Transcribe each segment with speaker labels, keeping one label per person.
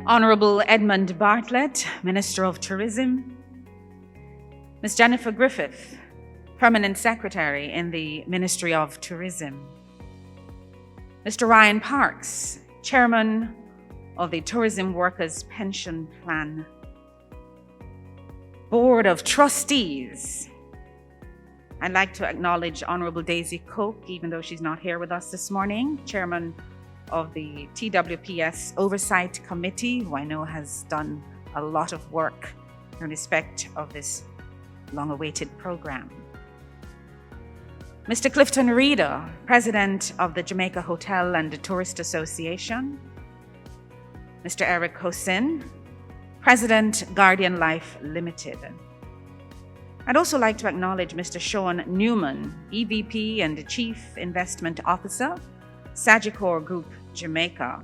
Speaker 1: Honorable Edmund Bartlett, Minister of Tourism, Ms. Jennifer Griffith, Permanent Secretary in the Ministry of Tourism, Mr. Ryan Parks, Chairman of the Tourism Workers Pension Plan Board of Trustees. I'd like to acknowledge Honorable Daisy Coke, even though she's not here with us this morning, Chairman of the TWPS Oversight Committee, who I know has done a lot of work in respect of this long-awaited program. Mr. Clifton Reeder, President of the Jamaica Hotel and Tourist Association. Mr. Eric Hosin, President, Guardian Life Limited. I'd also like to acknowledge Mr. Sean Newman, EVP and Chief Investment Officer, Sagicor Group Jamaica.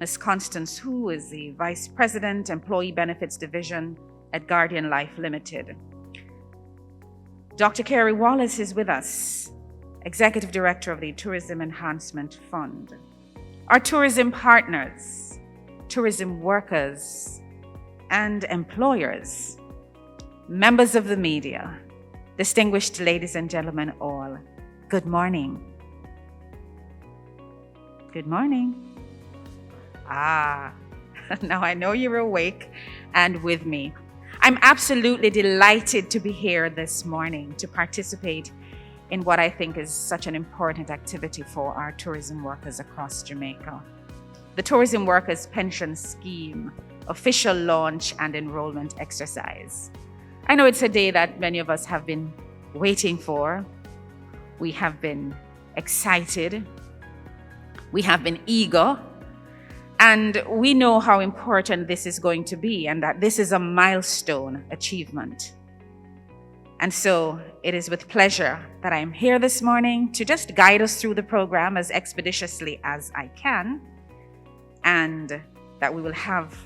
Speaker 1: Ms. Constance Hu is the Vice President, Employee Benefits Division at Guardian Life Limited. Dr. Carey Wallace is with us, Executive Director of the Tourism Enhancement Fund. Our tourism partners, tourism workers, and employers, members of the media, distinguished ladies and gentlemen all, good morning. Good morning. Now I know you're awake and with me. I'm absolutely delighted to be here this morning to participate in what I think is such an important activity for our tourism workers across Jamaica. The Tourism Workers Pension Scheme, official launch and enrollment exercise. I know it's a day that many of us have been waiting for. We have been excited. We have been eager. And we know how important this is going to be and that this is a milestone achievement. And so it is with pleasure that I'm here this morning to just guide us through the program as expeditiously as I can, and that we will have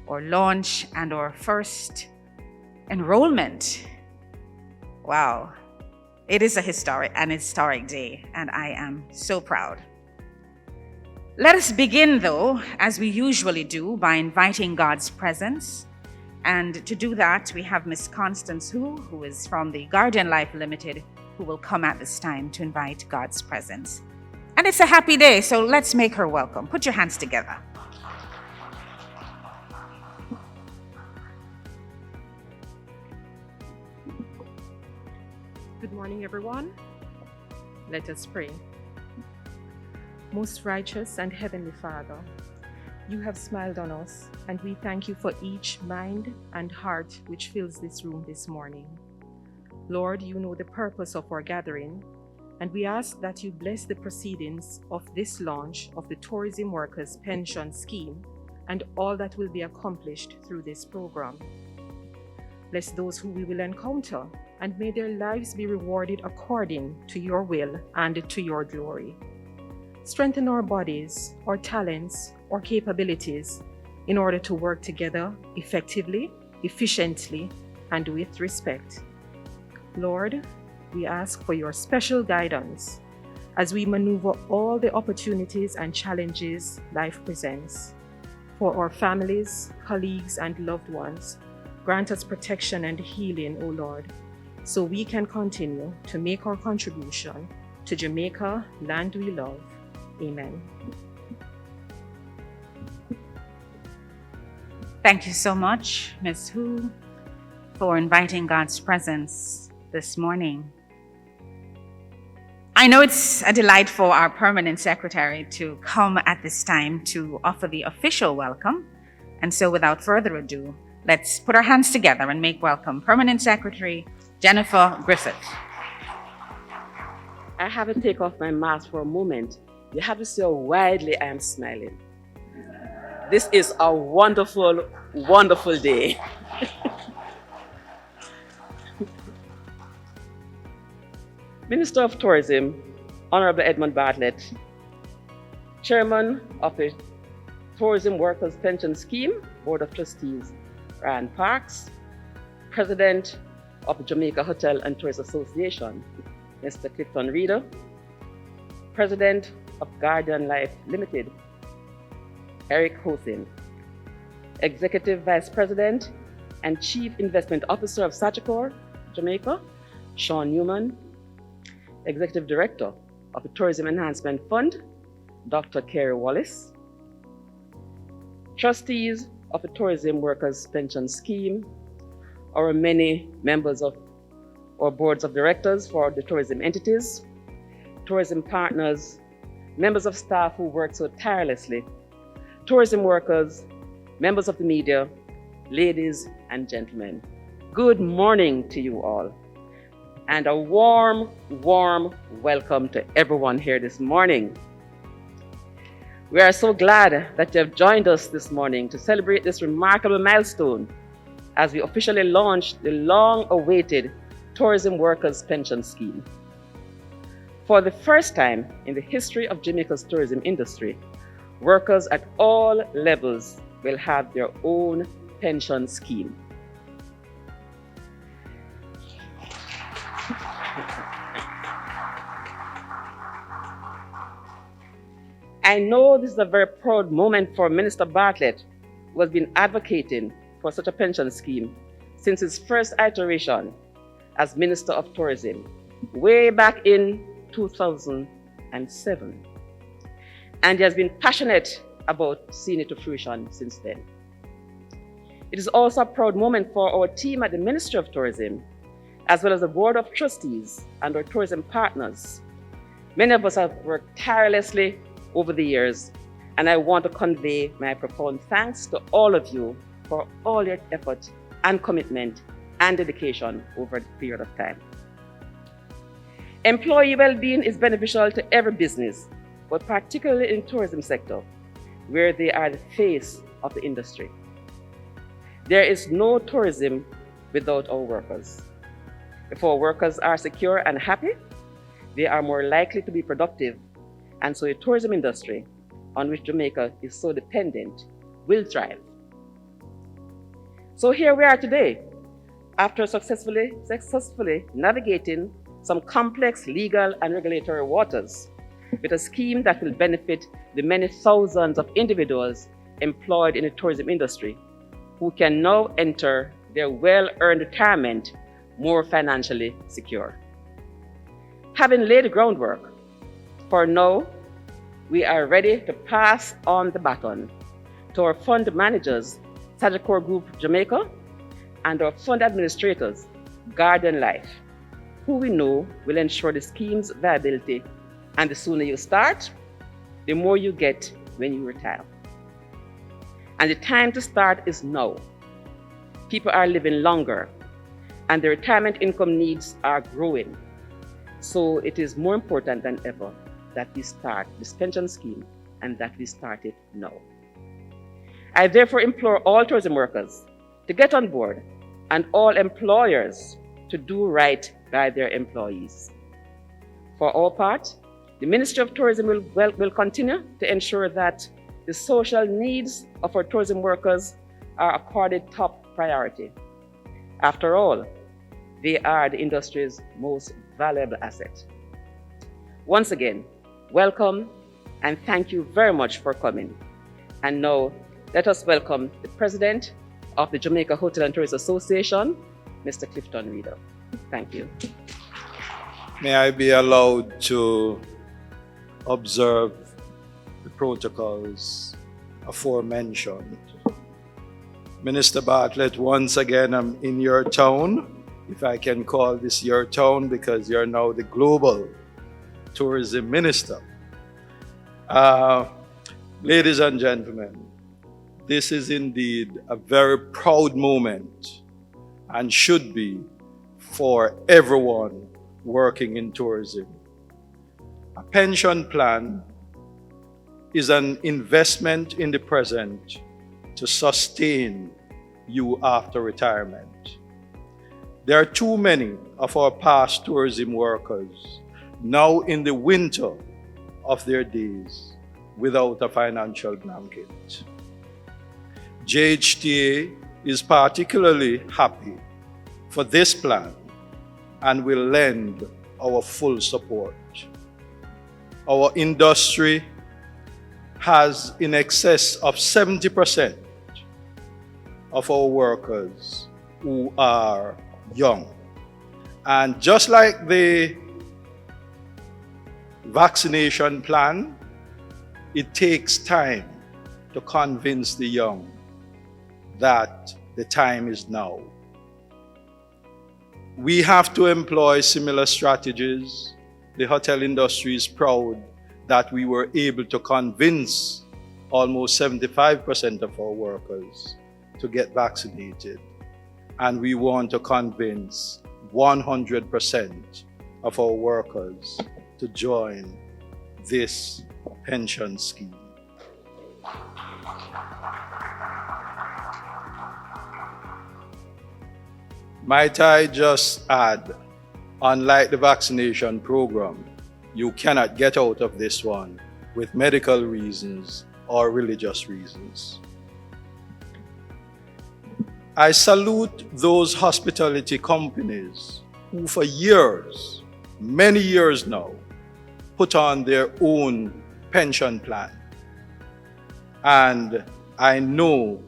Speaker 1: our launch and our first enrollment. Wow, it is an historic day, and I am so proud. Let us begin, though, as we usually do, by inviting God's presence. And to do that, we have Miss Constance who is from the Guardian Life Limited, who will come at this time to invite God's presence. And it's a happy day, so let's make her welcome. Put your hands together.
Speaker 2: Good morning, everyone. Let us pray. Most righteous and heavenly Father, you have smiled on us, and we thank you for each mind and heart which fills this room this morning. Lord, you know the purpose of our gathering, and we ask that you bless the proceedings of this launch of the Tourism Workers Pension Scheme and all that will be accomplished through this program. Bless those who we will encounter, and may their lives be rewarded according to your will and to your glory. Strengthen our bodies, our talents, our capabilities in order to work together effectively, efficiently, and with respect. Lord, we ask for your special guidance as we maneuver all the opportunities and challenges life presents. For our families, colleagues, and loved ones, grant us protection and healing, O Lord, so we can continue to make our contribution to Jamaica, land we love. Amen.
Speaker 1: Thank you so much, Ms. Hu, for inviting God's presence this morning. I know it's a delight for our Permanent Secretary to come at this time to offer the official welcome. And so without further ado, let's put our hands together and make welcome Permanent Secretary Jennifer Griffith.
Speaker 3: I have to take off my mask for a moment. You have to see how widely I am smiling. This is a wonderful, wonderful day. Minister of Tourism, Honorable Edmund Bartlett, Chairman of the Tourism Workers Pension Scheme, Board of Trustees, Ryan Parks, President of the Jamaica Hotel and Tourist Association, Mr. Clifton Reeder, President of Guardian Life Limited, Eric Hosin, Executive Vice President and Chief Investment Officer of Sagicor, Jamaica, Sean Newman, Executive Director of the Tourism Enhancement Fund, Dr. Kerry Wallace, trustees of the Tourism Workers Pension Scheme, our many members of our boards of directors for the tourism entities, tourism partners, members of staff who work so tirelessly, tourism workers, members of the media, ladies and gentlemen. Good morning to you all, and a warm, warm welcome to everyone here this morning. We are so glad that you have joined us this morning to celebrate this remarkable milestone as we officially launch the long-awaited Tourism Workers Pension Scheme. For the first time in the history of Jamaica's tourism industry, workers at all levels will have their own pension scheme. I know this is a very proud moment for Minister Bartlett, who has been advocating for such a pension scheme since his first iteration as Minister of Tourism, way back in 2007. And he has been passionate about seeing it to fruition since then. It is also a proud moment for our team at the Ministry of Tourism, as well as the Board of Trustees and our tourism partners. Many of us have worked tirelessly over the years, and I want to convey my profound thanks to all of you for all your effort and commitment and dedication over the period of time. Employee well-being is beneficial to every business, but particularly in the tourism sector, where they are the face of the industry. There is no tourism without our workers. If our workers are secure and happy, they are more likely to be productive, and so the tourism industry, on which Jamaica is so dependent, will thrive. So here we are today, after successfully navigating some complex legal and regulatory waters, with a scheme that will benefit the many thousands of individuals employed in the tourism industry, who can now enter their well-earned retirement more financially secure. Having laid the groundwork, for now, we are ready to pass on the baton to our fund managers, Sagicor Group Jamaica, and our fund administrators, Garden Life, who we know will ensure the scheme's viability. And the sooner you start, the more you get when you retire. And the time to start is now. People are living longer, and the retirement income needs are growing. So it is more important than ever that we start this pension scheme and that we start it now. I therefore implore all tourism workers to get on board and all employers to do right by their employees. For our part, the Ministry of Tourism will continue to ensure that the social needs of our tourism workers are accorded top priority. After all, they are the industry's most valuable asset. Once again, welcome and thank you very much for coming. And now, let us welcome the President of the Jamaica Hotel and Tourist Association, Mr. Clifton Reeder. Thank you.
Speaker 4: May I be allowed to observe the protocols aforementioned. Minister Bartlett, once again, I'm in your town, if I can call this your town, because you're now the global tourism minister. Ladies and gentlemen, this is indeed a very proud moment and should be for everyone working in tourism. A pension plan is an investment in the present to sustain you after retirement. There are too many of our past tourism workers now in the winter of their days without a financial blanket. JHTA is particularly happy for this plan and will lend our full support. Our industry has in excess of 70% of our workers who are young. And just like the vaccination plan, it takes time to convince the young that the time is now. We have to employ similar strategies. The hotel industry is proud that we were able to convince almost 75% of our workers to get vaccinated. And we want to convince 100% of our workers to join this pension scheme. Might I just add, unlike the vaccination program, you cannot get out of this one with medical reasons or religious reasons. I salute those hospitality companies who for years, many years now, put on their own pension plan. And I know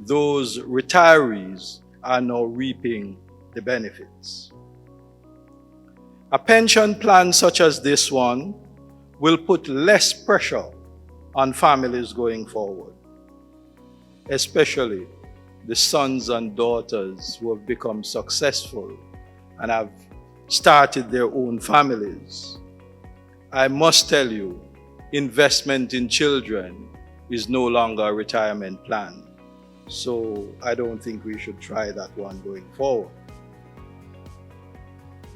Speaker 4: those retirees are now reaping the benefits. A pension plan such as this one will put less pressure on families going forward, especially the sons and daughters who have become successful and have started their own families. I must tell you, investment in children is no longer a retirement plan. So I don't think we should try that one going forward.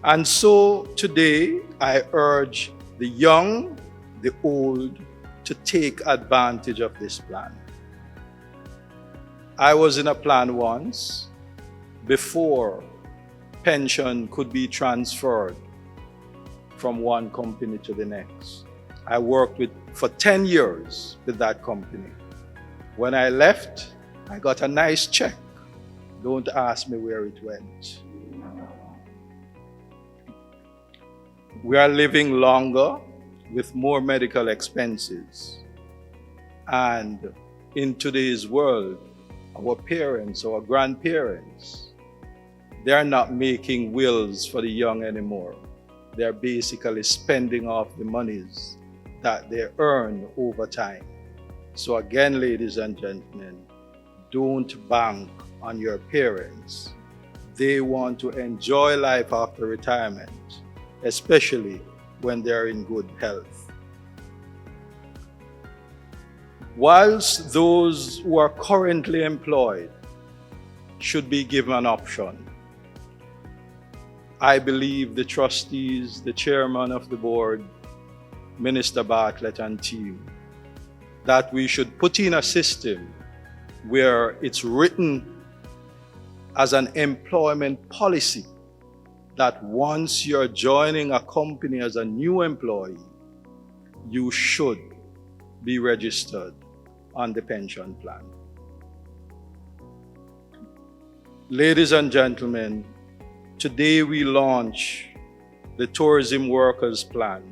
Speaker 4: And so today I urge the young, the old, to take advantage of this plan. I was in a plan once before pension could be transferred from one company to the next. I worked for 10 years with that company. When I left, I got a nice check. Don't ask me where it went. We are living longer with more medical expenses. And in today's world, our parents, our grandparents, they are not making wills for the young anymore. They're basically spending off the monies that they earn over time. So again, ladies and gentlemen, don't bank on your parents. They want to enjoy life after retirement, especially when they're in good health. Whilst those who are currently employed should be given an option, I believe the trustees, the chairman of the board, Minister Bartlett and team, that we should put in a system where it's written as an employment policy that once you're joining a company as a new employee, you should be registered on the pension plan. Ladies and gentlemen, today we launch the Tourism Workers Plan,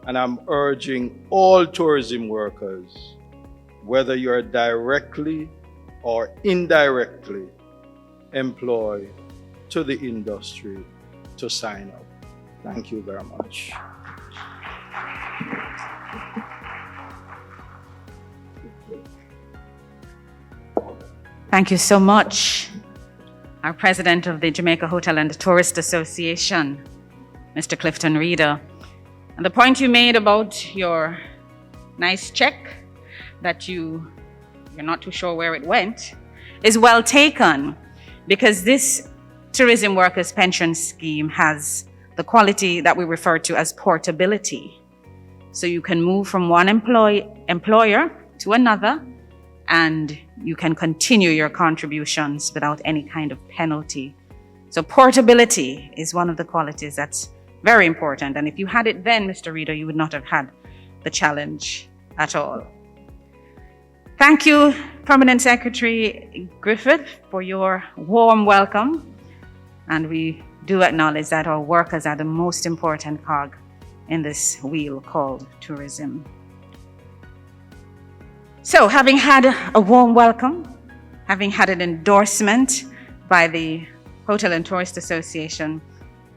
Speaker 4: and I'm urging all tourism workers, whether you're directly or indirectly employed to the industry, to sign up. Thank you very much.
Speaker 1: Thank you so much, our president of the Jamaica Hotel and Tourist Association, Mr. Clifton Reeder. And the point you made about your nice check that you're not too sure where it went is well taken, because this tourism workers pension scheme has the quality that we refer to as portability. So you can move from one employer to another, and you can continue your contributions without any kind of penalty. So portability is one of the qualities that's very important. And if you had it then, Mr. Reeder, you would not have had the challenge at all. Thank you, Permanent Secretary Griffith, for your warm welcome. And we do acknowledge that our workers are the most important cog in this wheel called tourism. So, having had a warm welcome, having had an endorsement by the Hotel and Tourist Association,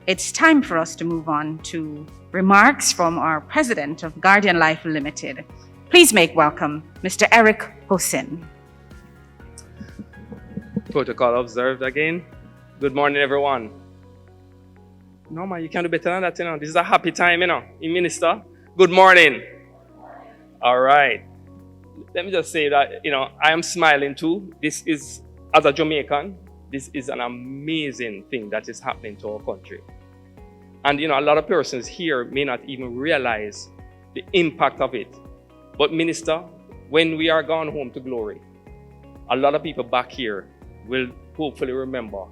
Speaker 1: it's time for us to move on to remarks from our president of Guardian Life Limited. Please make welcome Mr. Eric Hossin.
Speaker 5: Protocol observed again. Good morning, everyone. No, man, you can do better than that, you know. This is a happy time, you know. Minister, good morning. All right. Let me just say that, you know, I am smiling too. This is, as a Jamaican, this is an amazing thing that is happening to our country. And, you know, a lot of persons here may not even realize the impact of it. But, Minister, when we are gone home to glory, a lot of people back here will hopefully remember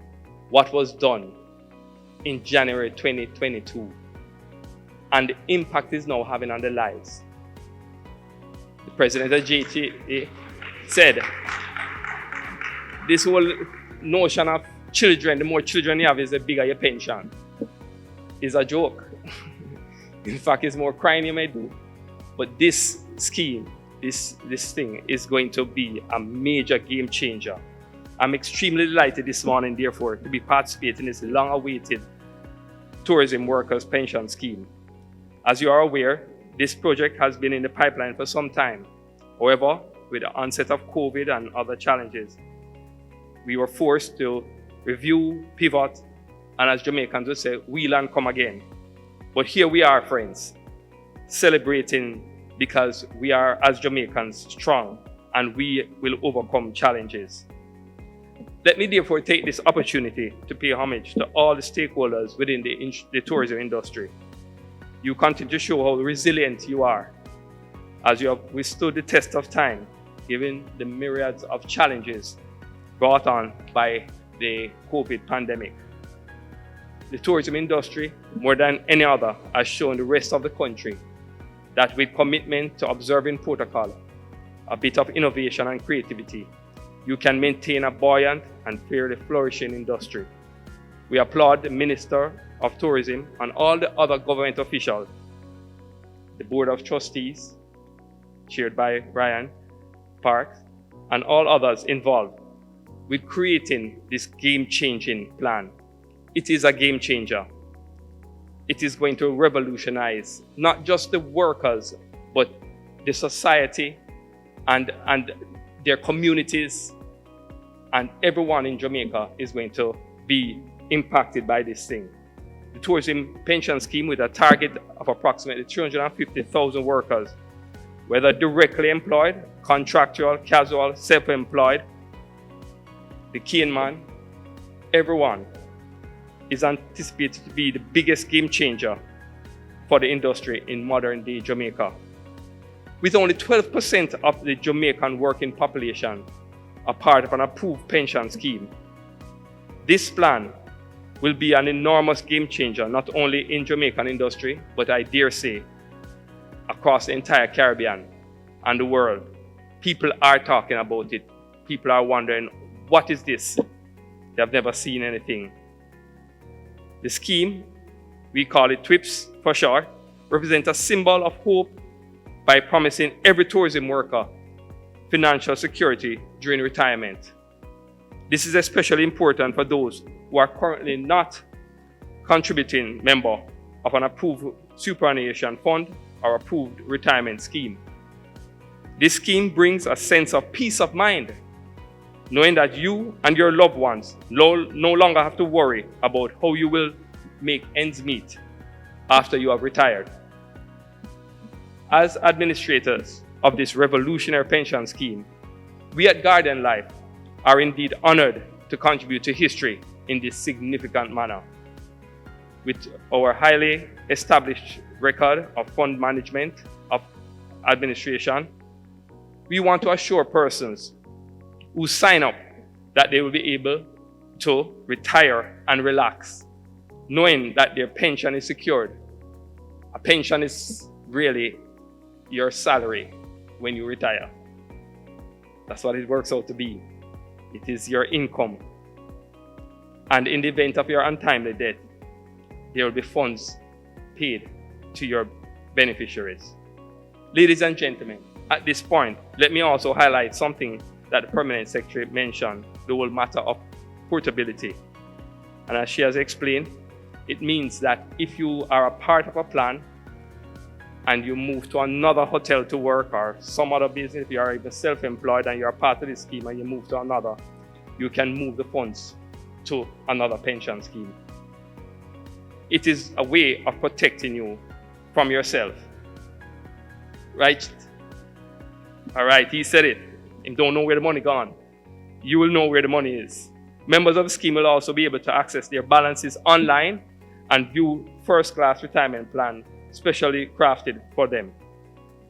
Speaker 5: what was done in January 2022 and the impact is now having on their lives. The president of JTA said, this whole notion of children, the more children you have is the bigger your pension, is a joke. In fact, it's more crime you may do. But this scheme, this thing is going to be a major game changer. I'm extremely delighted this morning, therefore, to be participating in this long-awaited tourism workers pension scheme. As you are aware, this project has been in the pipeline for some time. However, with the onset of COVID and other challenges, we were forced to review, pivot, and as Jamaicans would say, wheel and come again. But here we are, friends, celebrating because we are, as Jamaicans, strong and we will overcome challenges. Let me therefore take this opportunity to pay homage to all the stakeholders within the tourism industry. You continue to show how resilient you are as you have withstood the test of time, given the myriads of challenges brought on by the COVID pandemic. The tourism industry, more than any other, has shown the rest of the country that with commitment to observing protocol, a bit of innovation and creativity, you can maintain a buoyant and fairly flourishing industry. We applaud the Minister of Tourism and all the other government officials, the Board of Trustees, chaired by Brian Parks, and all others involved with creating this game-changing plan. It is a game changer. It is going to revolutionize not just the workers, but the society and their communities, and everyone in Jamaica is going to be impacted by this thing. The tourism pension scheme with a target of approximately 350,000 workers, whether directly employed, contractual, casual, self-employed, the key man, everyone is anticipated to be the biggest game changer for the industry in modern day Jamaica. With only 12% of the Jamaican working population a part of an approved pension scheme, this plan will be an enormous game changer, not only in Jamaican industry, but I dare say, across the entire Caribbean and the world. People are talking about it. People are wondering, what is this? They have never seen anything. The scheme, we call it TWPS for short, represents a symbol of hope by promising every tourism worker financial security during retirement. This is especially important for those who are currently not contributing member of an approved superannuation fund or approved retirement scheme. This scheme brings a sense of peace of mind, knowing that you and your loved ones no longer have to worry about how you will make ends meet after you have retired. As administrators of this revolutionary pension scheme, we at Guardian Life are indeed honored to contribute to history in this significant manner. With our highly established record of fund management, of administration, we want to assure persons who sign up that they will be able to retire and relax, knowing that their pension is secured. A pension is really your salary when you retire. That's what it works out to be. It is your income. And in the event of your untimely death, there will be funds paid to your beneficiaries. Ladies and gentlemen, at this point, let me also highlight something that the Permanent Secretary mentioned, the whole matter of portability. And as she has explained, it means that if you are a part of a plan and you move to another hotel to work or some other business, if you are even self-employed and you're part of this scheme and you move to another, you can move the funds to another pension scheme. It is a way of protecting you from yourself. Right? All right, he said it. You don't know where the money gone. You will know where the money is. Members of the scheme will also be able to access their balances online and view first-class retirement plan specially crafted for them.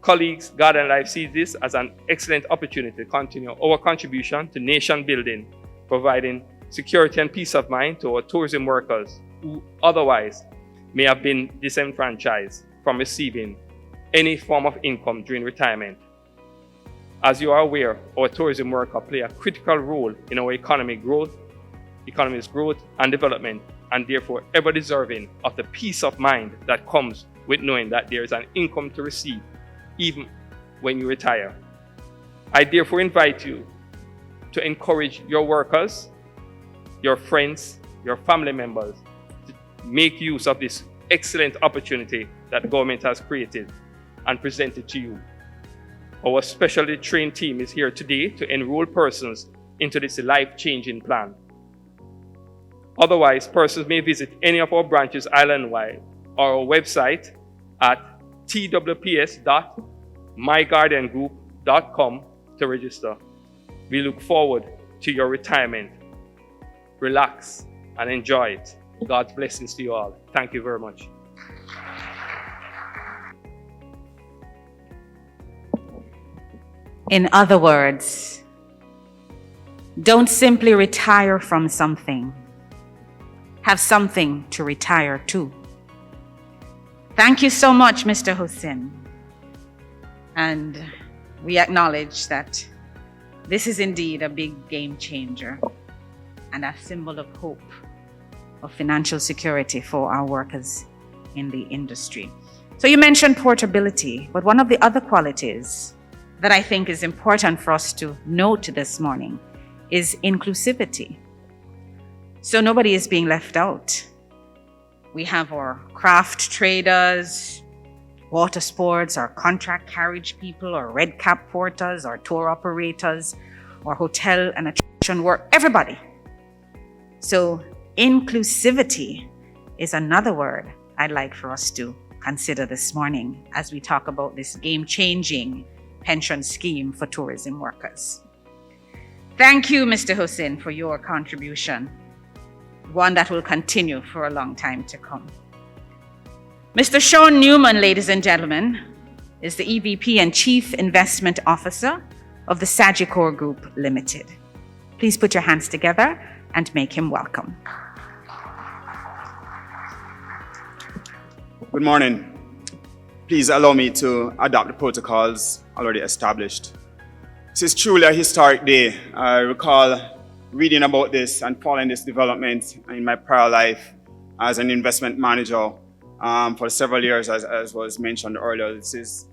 Speaker 5: Colleagues, Garden Life sees this as an excellent opportunity to continue our contribution to nation building, providing security and peace of mind to our tourism workers who otherwise may have been disenfranchised from receiving any form of income during retirement. As you are aware, our tourism workers play a critical role in our economy's growth and development, and therefore ever deserving of the peace of mind that comes with knowing that there is an income to receive even when you retire. I therefore invite you to encourage your workers, your friends, your family members to make use of this excellent opportunity that the government has created and presented to you. Our specially trained team is here today to enroll persons into this life-changing plan. Otherwise, persons may visit any of our branches island-wide or our website at twps.myguardiangroup.com to register. We look forward to your retirement. Relax and enjoy it. God's blessings to you all. Thank you very much.
Speaker 1: In other words, don't simply retire from something. Have something to retire to. Thank you so much, Mr. Hussein. And we acknowledge that this is indeed a big game changer and a symbol of hope of financial security for our workers in the industry. So you mentioned portability, but one of the other qualities that I think is important for us to note this morning is inclusivity. So nobody is being left out. We have our craft traders, water sports, our contract carriage people, our red cap porters, our tour operators, our hotel and attraction work, everybody. So inclusivity is another word I'd like for us to consider this morning as we talk about this game-changing pension scheme for tourism workers. Thank you, Mr. Hussein, for your contribution, one that will continue for a long time to come. Mr. Sean Newman, ladies and gentlemen, is the EVP and Chief Investment Officer of the Sagicor Group Limited. Please put your hands together and make him welcome.
Speaker 6: Good morning. Please allow me to adopt the protocols already established. This is truly a historic day. I recall reading about this and following this development in my prior life as an investment manager for several years, as was mentioned earlier. This is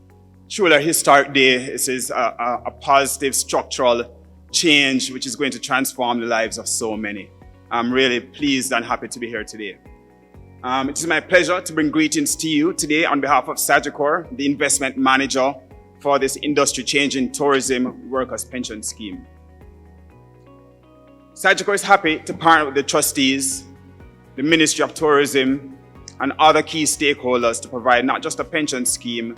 Speaker 6: truly a historic day. This is a positive structural change which is going to transform the lives of so many. I'm really pleased and happy to be here today. It is my pleasure to bring greetings to you today on behalf of Sagicor, the investment manager for this industry-changing tourism workers pension scheme. Sagicor is happy to partner with the trustees, the Ministry of Tourism, and other key stakeholders to provide not just a pension scheme,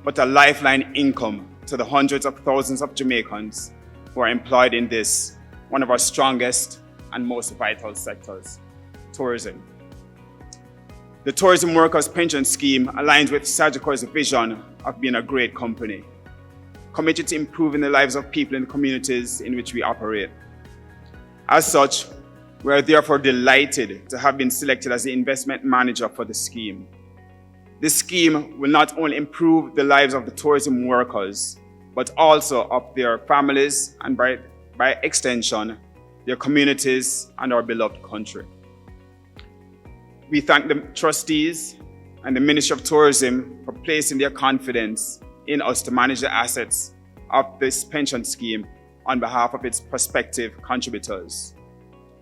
Speaker 6: but a lifeline income to the hundreds of thousands of Jamaicans who are employed in this, one of our strongest and most vital sectors, tourism. The Tourism Workers Pension Scheme aligns with Sagicor's vision of being a great company, committed to improving the lives of people in the communities in which we operate. As such, we are therefore delighted to have been selected as the investment manager for the scheme. This scheme will not only improve the lives of the tourism workers, but also of their families and by extension, their communities and our beloved country. We thank the trustees and the Ministry of Tourism for placing their confidence in us to manage the assets of this pension scheme on behalf of its prospective contributors.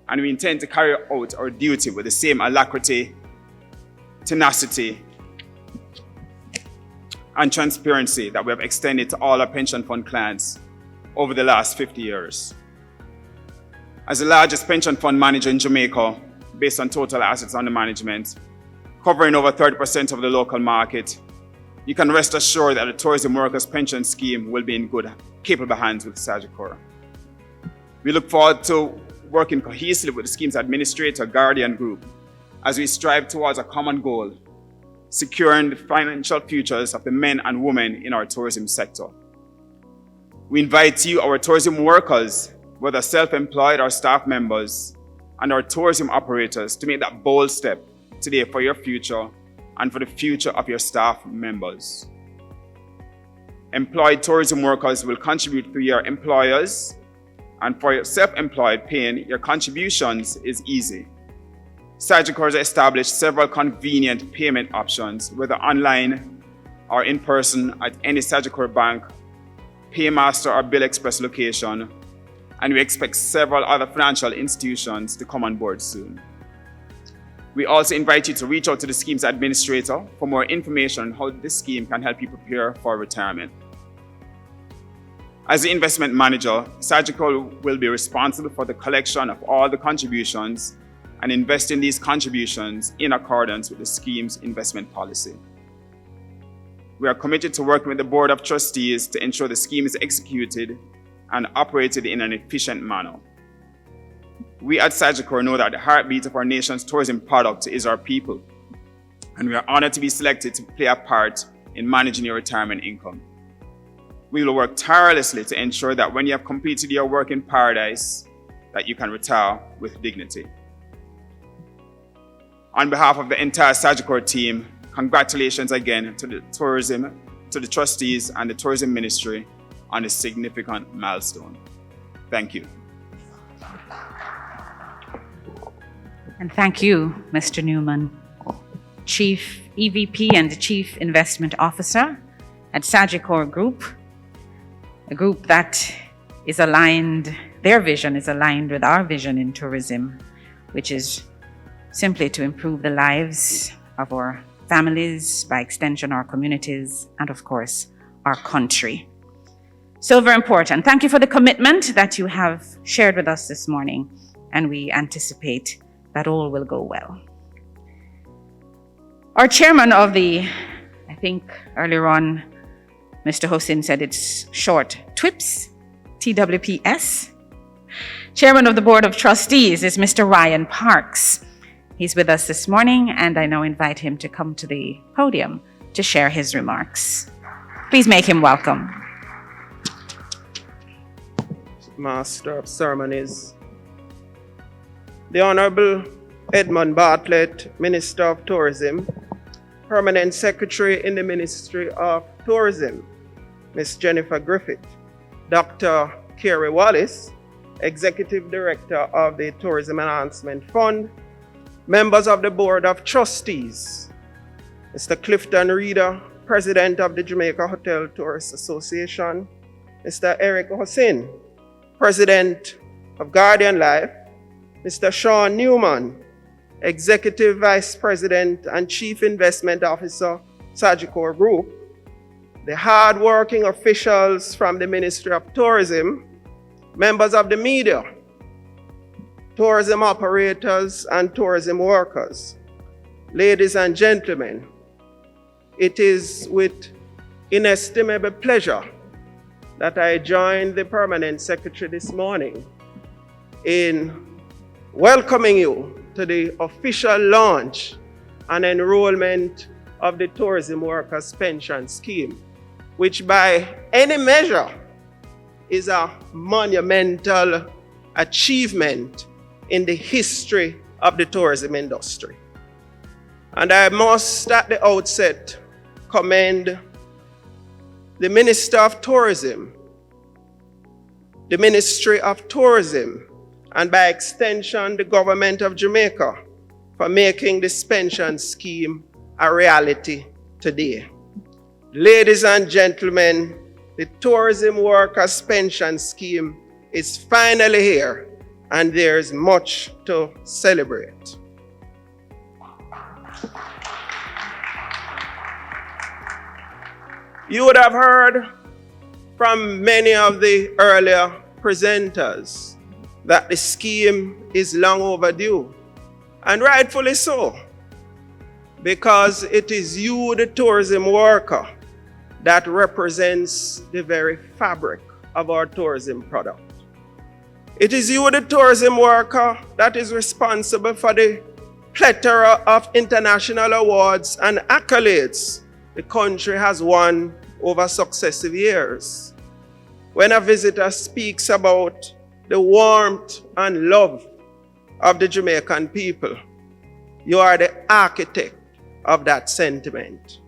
Speaker 6: And we intend to carry out our duty with the same alacrity, tenacity, and transparency that we have extended to all our pension fund clients over the last 50 years. As the largest pension fund manager in Jamaica, based on total assets under management, covering over 30% of the local market, you can rest assured that the Tourism Workers Pension Scheme will be in good, capable hands with Sagicor. We look forward to working cohesively with the scheme's administrator, Guardian Group, as we strive towards a common goal, securing the financial futures of the men and women in our tourism sector. We invite you, our tourism workers, whether self-employed or staff members, and our tourism operators to make that bold step today for your future and for the future of your staff members. Employed tourism workers will contribute through your employers, and for your self-employed, paying your contributions is easy. Sagicor has established several convenient payment options, whether online or in person at any Sagicor Bank, Paymaster or Bill Express location, and we expect several other financial institutions to come on board soon. We also invite you to reach out to the scheme's administrator for more information on how this scheme can help you prepare for retirement. As the investment manager, Sagicor will be responsible for the collection of all the contributions and investing these contributions in accordance with the scheme's investment policy. We are committed to working with the Board of Trustees to ensure the scheme is executed and operated in an efficient manner. We at Sagicor know that the heartbeat of our nation's tourism product is our people, and we are honored to be selected to play a part in managing your retirement income. We will work tirelessly to ensure that when you have completed your work in paradise, that you can retire with dignity. On behalf of the entire Sagicor team, congratulations again to the tourism, to the trustees and the tourism ministry on this significant milestone. Thank you.
Speaker 1: And thank you, Mr. Newman, Chief EVP and the Chief Investment Officer at Sagicor Group, a group that is aligned, their vision is aligned with our vision in tourism, which is simply to improve the lives of our families, by extension our communities, and of course, our country. So very important. Thank you for the commitment that you have shared with us this morning, and we anticipate that all will go well. Our chairman of the, I think earlier on, Mr. Hossein said it's short, TWPS, TWPS. Chairman of the Board of Trustees is Mr. Ryan Parks. He's with us this morning, and I now invite him to come to the podium to share his remarks. Please make him welcome.
Speaker 7: Master of Ceremonies, the Honorable Edmund Bartlett, Minister of Tourism, Permanent Secretary in the Ministry of Tourism, Ms. Jennifer Griffith, Dr. Kerry Wallace, Executive Director of the Tourism Enhancement Fund, members of the Board of Trustees, Mr. Clifton Reeder, President of the Jamaica Hotel Tourist Association, Mr. Eric Hossein, President of Guardian Life, Mr. Sean Newman, Executive Vice President and Chief Investment Officer, Sagicor Group, the hard-working officials from the Ministry of Tourism, members of the media, tourism operators and tourism workers, ladies and gentlemen, it is with inestimable pleasure that I joined the Permanent Secretary this morning in welcoming you to the official launch and enrollment of the Tourism Workers Pension Scheme, which by any measure is a monumental achievement in the history of the tourism industry. And I must at the outset commend the Minister of Tourism, the Ministry of Tourism, and by extension, the Government of Jamaica for making this pension scheme a reality today. Ladies and gentlemen, the Tourism Workers Pension Scheme is finally here, and there's much to celebrate. You would have heard from many of the earlier presenters that the scheme is long overdue, and rightfully so, because it is you, the tourism worker, that represents the very fabric of our tourism product. It is you, the tourism worker, that is responsible for the plethora of international awards and accolades the country has won over successive years. When a visitor speaks about the warmth and love of the Jamaican people, you are the architect of that sentiment.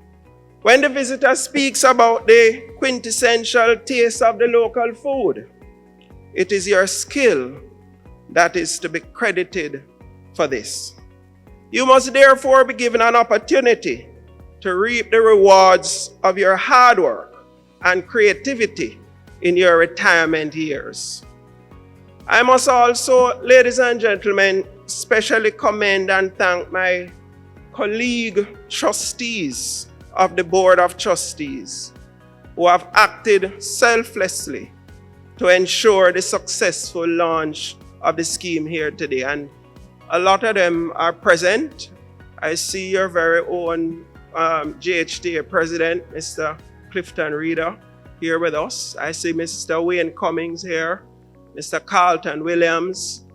Speaker 7: When the visitor speaks about the quintessential taste of the local food, it is your skill that is to be credited for this. You must therefore be given an opportunity to reap the rewards of your hard work and creativity in your retirement years. I must also, ladies and gentlemen, specially commend and thank my colleague trustees of the Board of Trustees who have acted selflessly to ensure the successful launch of the scheme here today. And a lot of them are present. I see your very own GHTA President, Mr. Clifton Reeder, here with us. I see Mr. Wayne Cummings here, Mr. Carlton Williams.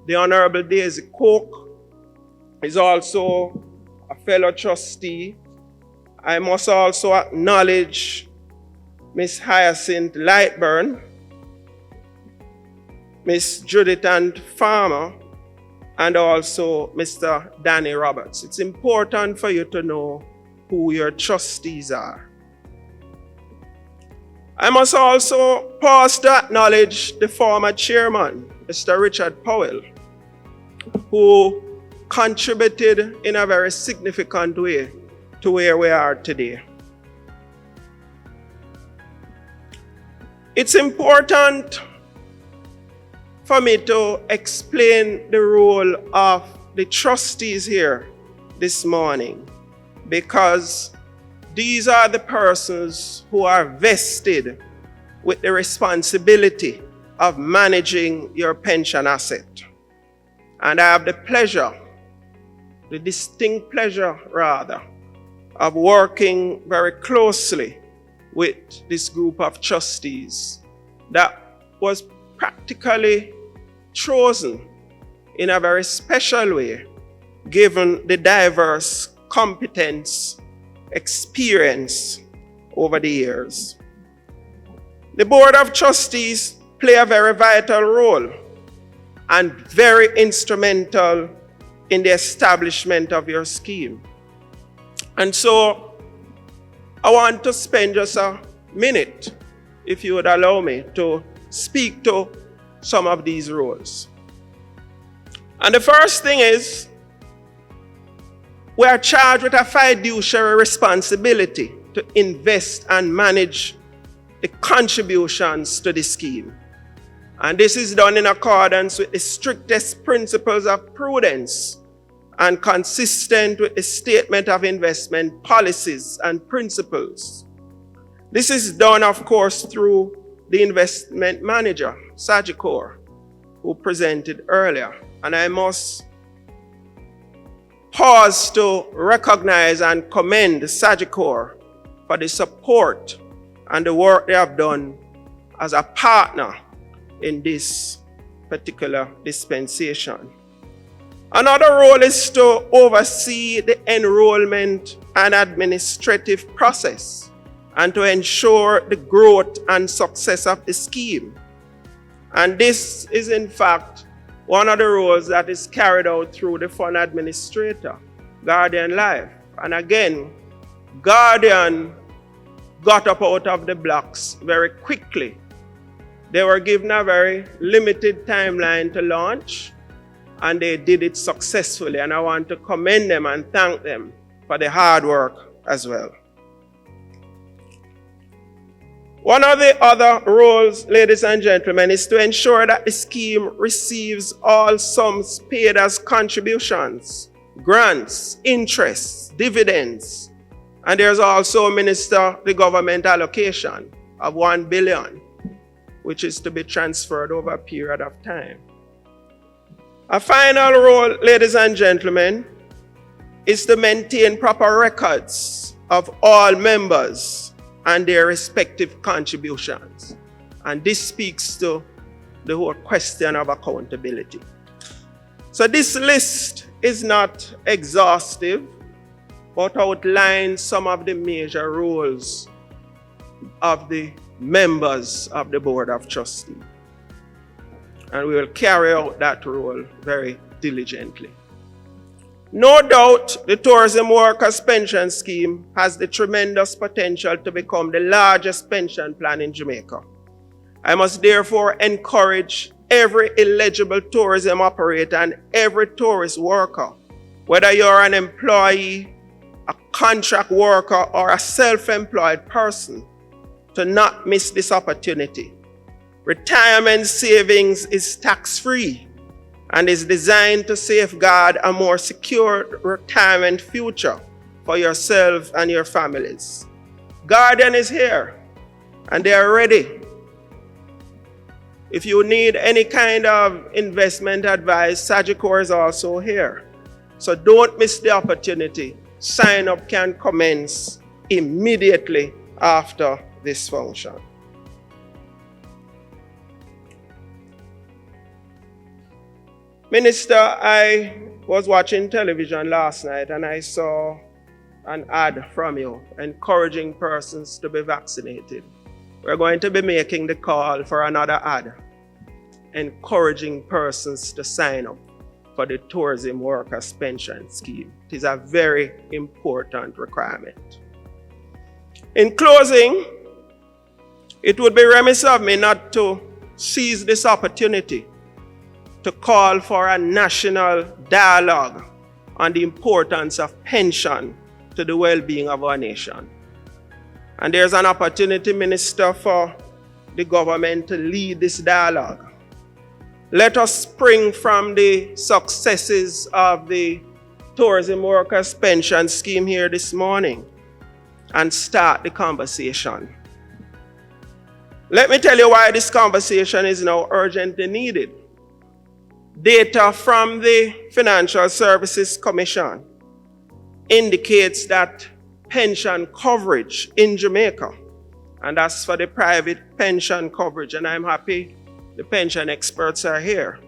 Speaker 7: The Honorable Daisy Cook is also a fellow trustee. I must also acknowledge Miss Hyacinth Lightburn, Miss Judith and Farmer, and also Mr. Danny Roberts. It's important for you to know who your trustees are. I must also pause to acknowledge the former chairman, Mr. Richard Powell, who contributed in a very significant way to where we are today. It's important for me to explain the role of the trustees here this morning, because these are the persons who are vested with the responsibility of managing your pension asset. And I have the pleasure, the distinct pleasure rather, of working very closely with this group of trustees that was practically chosen in a very special way, given the diverse competence, experience over the years. The Board of Trustees play a very vital role and very instrumental in the establishment of your scheme. And so I want to spend just a minute, if you would allow me, to speak to some of these roles. And the first thing is, we are charged with a fiduciary responsibility to invest and manage the contributions to the scheme. And this is done in accordance with the strictest principles of prudence and consistent with the statement of investment policies and principles. This is done, of course, through the investment manager, Sagicor, who presented earlier. And I must pause to recognize and commend Sagicor for the support and the work they have done as a partner in this particular dispensation. Another role is to oversee the enrollment and administrative process and to ensure the growth and success of the scheme. And this is in fact one of the roles that is carried out through the fund administrator, Guardian Life. And again, Guardian got up out of the blocks very quickly. They were given a very limited timeline to launch, and they did it successfully. And I want to commend them and thank them for the hard work as well. One of the other roles, ladies and gentlemen, is to ensure that the scheme receives all sums paid as contributions, grants, interests, dividends, and there's also, Minister, the government allocation of 1 billion, which is to be transferred over a period of time. A final role, ladies and gentlemen, is to maintain proper records of all members and their respective contributions. And this speaks to the whole question of accountability. So this list is not exhaustive, but outlines some of the major roles of the members of the Board of Trustees. And we will carry out that role very diligently. No doubt, the Tourism Workers Pension Scheme has the tremendous potential to become the largest pension plan in Jamaica. I must therefore encourage every eligible tourism operator and every tourist worker, whether you're an employee, a contract worker, or a self-employed person, to not miss this opportunity. Retirement savings is tax-free and is designed to safeguard a more secure retirement future for yourself and your families. Guardian is here and they are ready. If you need any kind of investment advice, Sagicor is also here. So don't miss the opportunity. Sign up can commence immediately after this function. Minister, I was watching television last night and I saw an ad from you encouraging persons to be vaccinated. We're going to be making the call for another ad encouraging persons to sign up for the Tourism Workers Pension Scheme. It is a very important requirement. In closing, it would be remiss of me not to seize this opportunity to call for a national dialogue on the importance of pension to the well-being of our nation. And there's an opportunity, Minister, for the government to lead this dialogue. Let us spring from the successes of the Tourism Workers Pension Scheme here this morning and start the conversation. Let me tell you why this conversation is now urgently needed. Data from the Financial Services Commission indicates that pension coverage in Jamaica, and that's for the private pension coverage, and I'm happy the pension experts are here.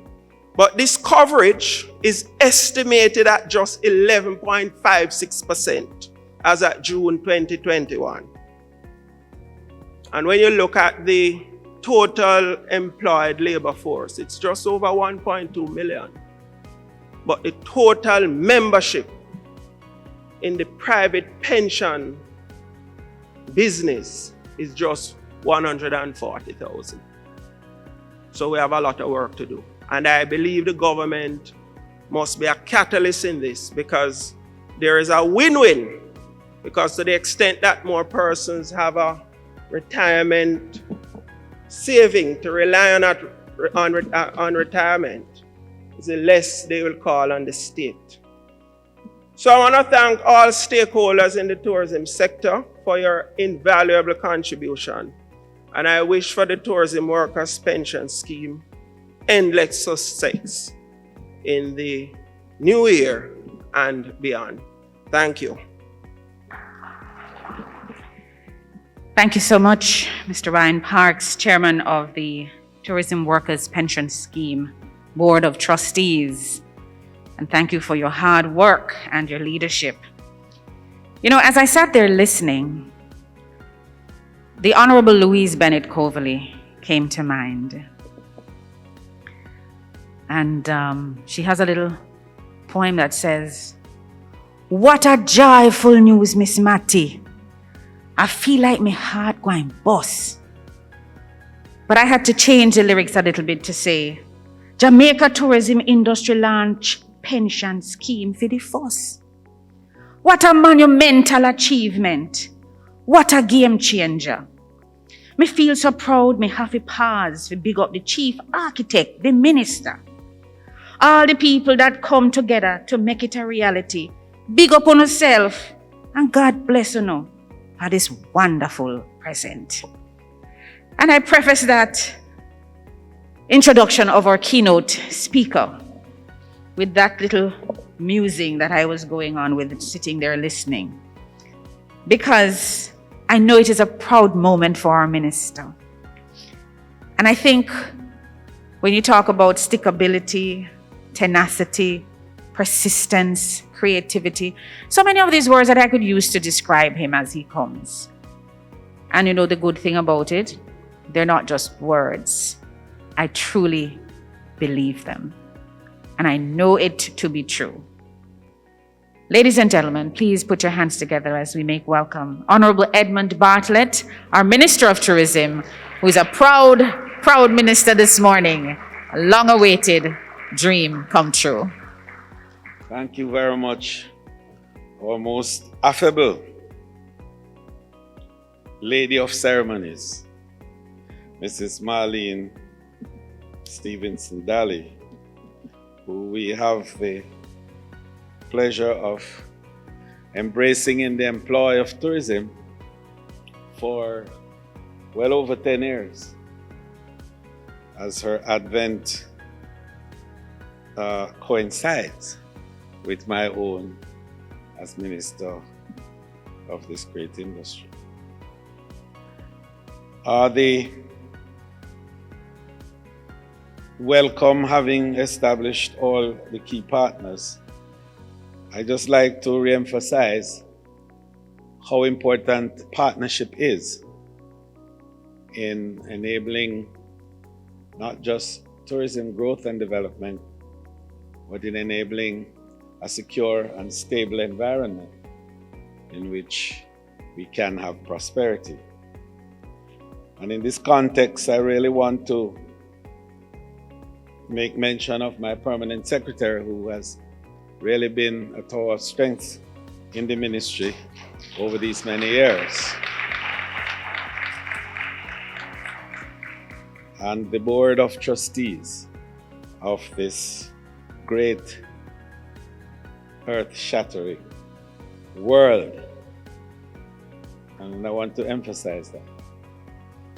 Speaker 7: But this coverage is estimated at just 11.56% as at June 2021. And when you look at the total employed labor force, it's just over 1.2 million. But the total membership in the private pension business is just 140,000. So we have a lot of work to do. And I believe the government must be a catalyst in this, because there is a win-win. Because to the extent that more persons have a retirement saving to rely on retirement, the less they will call on the state. So I want to thank all stakeholders in the tourism sector for your invaluable contribution. And I wish for the Tourism Workers Pension Scheme endless success in the new year and beyond. Thank you.
Speaker 1: Thank you so much, Mr. Ryan Parks, Chairman of the Tourism Workers Pension Scheme Board of Trustees. And thank you for your hard work and your leadership. You know, as I sat there listening, the Honorable Louise Bennett Coverley came to mind. And she has a little poem that says, "What a joyful news, Miss Matty. I feel like my heart going bust." But I had to change the lyrics a little bit to say, "Jamaica tourism industry launch pension scheme for the first. What a monumental achievement. What a game changer. Me feel so proud, me have to pause to big up the chief architect, the minister. All the people that come together to make it a reality. Big up on yourself, and God bless you now for this wonderful present. And I preface that introduction of our keynote speaker with that little musing that I was going on with, sitting there listening, because I know it is a proud moment for our minister. And I think when you talk about stickability, tenacity, persistence, creativity, so many of these words that I could use to describe him as he comes. And you know the good thing about it, they're not just words. I truly believe them. And I know it to be true. Ladies and gentlemen, please put your hands together as we make welcome Honorable Edmund Bartlett, our Minister of Tourism, who is a proud minister this morning. A long-awaited dream come true.
Speaker 8: Thank you very much, our most affable Lady of Ceremonies, Mrs. Marlene Stevenson Daly, who we have the pleasure of embracing in the employ of tourism for well over 10 years, as her advent coincides with my own as Minister of this great industry. The welcome, having established all the key partners, I just like to re-emphasize how important partnership is in enabling not just tourism growth and development, but in enabling a secure and stable environment in which we can have prosperity. And in this context, I really want to make mention of my permanent secretary, who has really been a tower of strength in the ministry over these many years. And the board of trustees of this great earth-shattering world. And I want to emphasize that,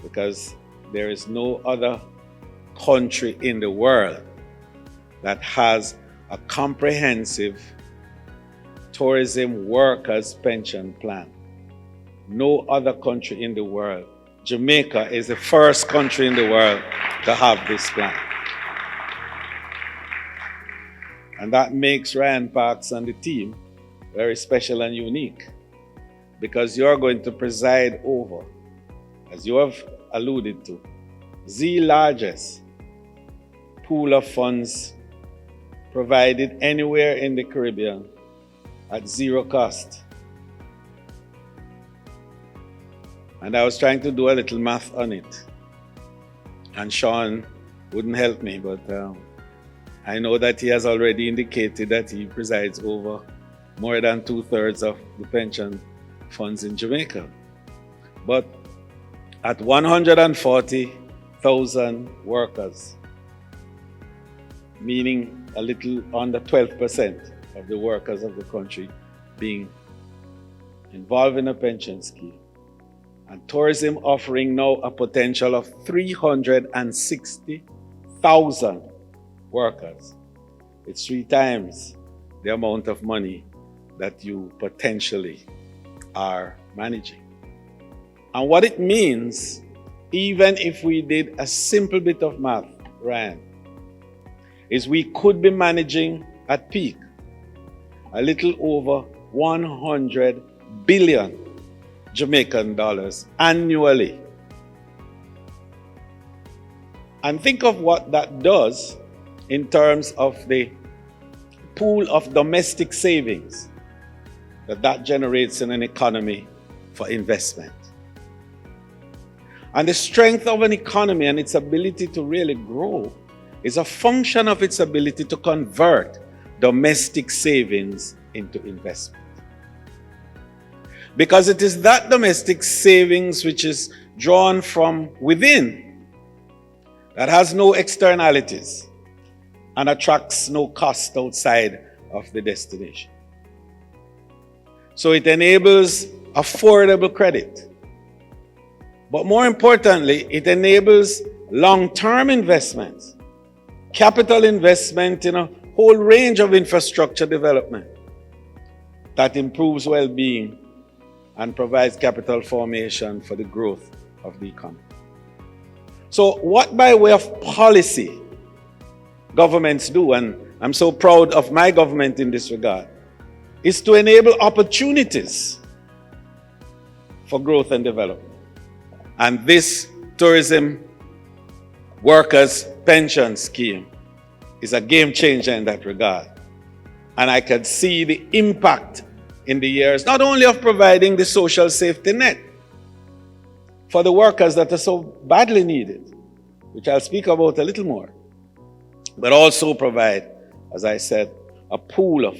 Speaker 8: because there is no other country in the world that has a comprehensive tourism workers pension plan. No other country in the world. Jamaica is the first country in the world to have this plan. And that makes Ryan Parks and the team very special and unique, because you're going to preside over, as you have alluded to, the largest pool of funds provided anywhere in the Caribbean at zero cost. And I was trying to do a little math on it, and Sean wouldn't help me, but I know that he has already indicated that he presides over more than 2/3 of the pension funds in Jamaica. But at 140,000 workers, meaning a little under 12% of the workers of the country being involved in a pension scheme, and tourism offering now a potential of 360,000 workers. It's 3 times the amount of money that you potentially are managing. And what it means, even if we did a simple bit of math, Ryan, is we could be managing at peak a little over 100 billion Jamaican dollars annually. And think of what that does in terms of the pool of domestic savings that generates in an economy for investment. And the strength of an economy and its ability to really grow is a function of its ability to convert domestic savings into investment. because it is that domestic savings which is drawn from within, that has no externalities and attracts no cost outside of the destination. So it enables affordable credit. But more importantly, it enables long-term investments, capital investment in a whole range of infrastructure development that improves well-being and provides capital formation for the growth of the economy. So what by way of policy governments do, and I'm so proud of my government in this regard, is to enable opportunities for growth and development. And this tourism workers' pension scheme is a game changer in that regard. And I can see the impact in the years, not only of providing the social safety net for the workers that are so badly needed, which I'll speak about a little more, but also provide, as I said, a pool of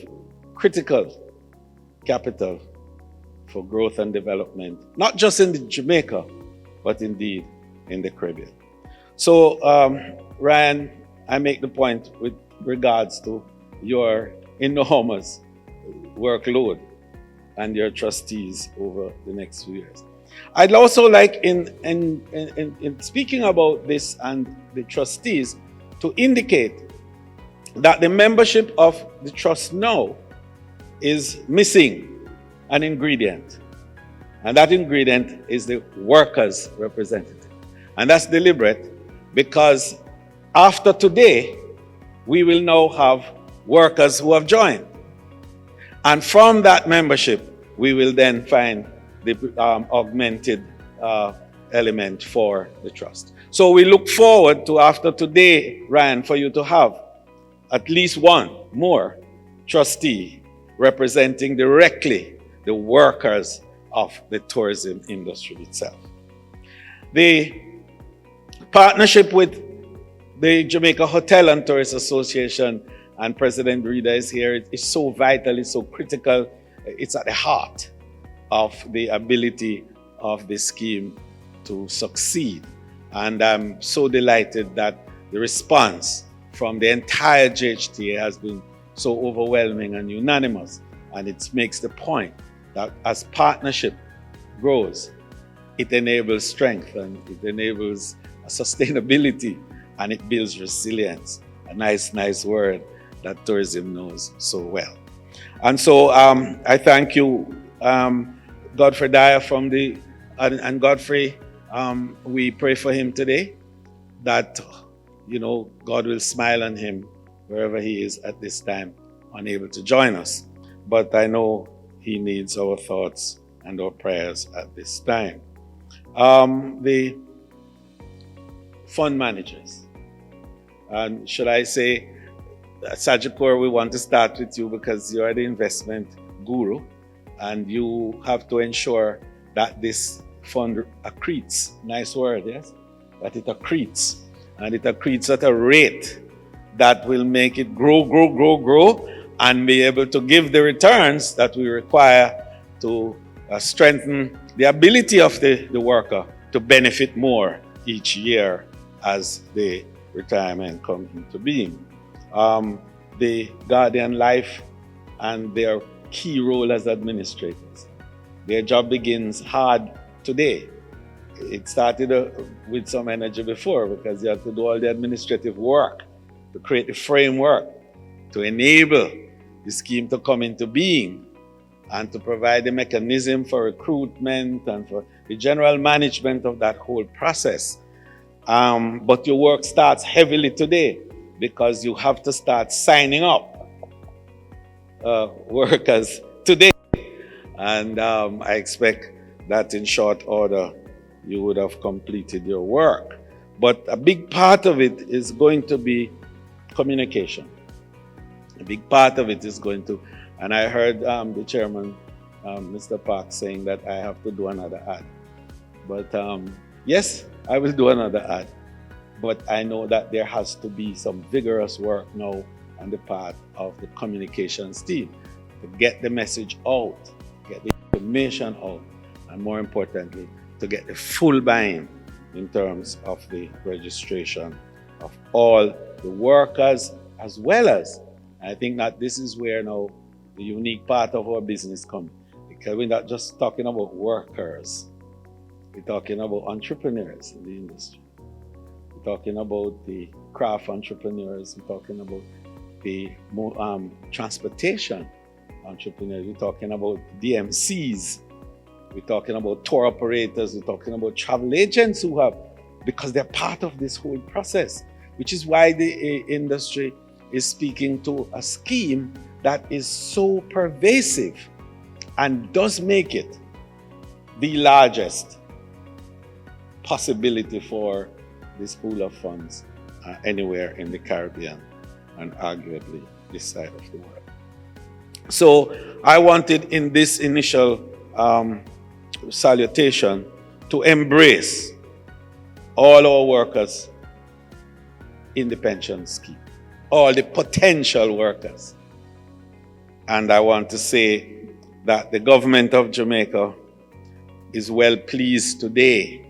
Speaker 8: critical capital for growth and development, not just in Jamaica, but indeed in the Caribbean. So, Ryan, I make the point with regards to your enormous workload and your trustees over the next few years. I'd also like, in speaking about this and the trustees, to indicate that the membership of the trust now is missing an ingredient. And that ingredient is the workers' representative. And that's deliberate because after today, we will now have workers who have joined. And from that membership, we will then find the augmented element for the trust. So we look forward to, after today, Ryan, for you to have at least one more trustee representing directly the workers of the tourism industry itself. The partnership with the Jamaica Hotel and Tourist Association, and President Rita is here, it's so vital, it's so critical, it's at the heart of the ability of this scheme to succeed. And I'm so delighted that the response from the entire JHTA has been so overwhelming and unanimous. And it makes the point that as partnership grows, it enables strength and it enables sustainability and it builds resilience. A nice word that tourism knows so well. And so I thank you, Godfrey Dyer from the, and Godfrey, we pray for him today that, you know, God will smile on him wherever he is at this time, unable to join us. But I know he needs our thoughts and our prayers at this time. The fund managers. And should I say, Sajapur, we want to start with you because you are the investment guru and you have to ensure that this fund accretes. Nice word, yes? That it accretes. And it accretes at a rate that will make it grow, and be able to give the returns that we require to strengthen the ability of the worker to benefit more each year as the retirement comes into being. The Guardian Life and their key role as administrators. Their job begins hard today. It started with some energy before because you have to do all the administrative work to create the framework to enable the scheme to come into being and to provide the mechanism for recruitment and for the general management of that whole process. But your work starts heavily today because you have to start signing up workers today. And I expect that in short order, you would have completed your work. But a big part of it is going to be communication. A big part of it is going to, and I heard the chairman, Mr. Park, saying that I have to do another ad. But yes, I will do another ad. But I know that there has to be some vigorous work now on the part of the communications team to get the message out, get the information out, and more importantly, to get the full buy-in in terms of the registration of all the workers, as well as, I think that this is where now the unique part of our business comes, because we're not just talking about workers, we're talking about entrepreneurs in the industry. We're talking about the craft entrepreneurs, we're talking about the transportation entrepreneurs, we're talking about DMCs, we're talking about tour operators, we're talking about travel agents who have, because they're part of this whole process, which is why the industry is speaking to a scheme that is so pervasive and does make it the largest possibility for this pool of funds anywhere in the Caribbean and arguably this side of the world. So I wanted in this initial salutation to embrace all our workers in the pension scheme, all the potential workers. And I want to say that the government of Jamaica is well pleased today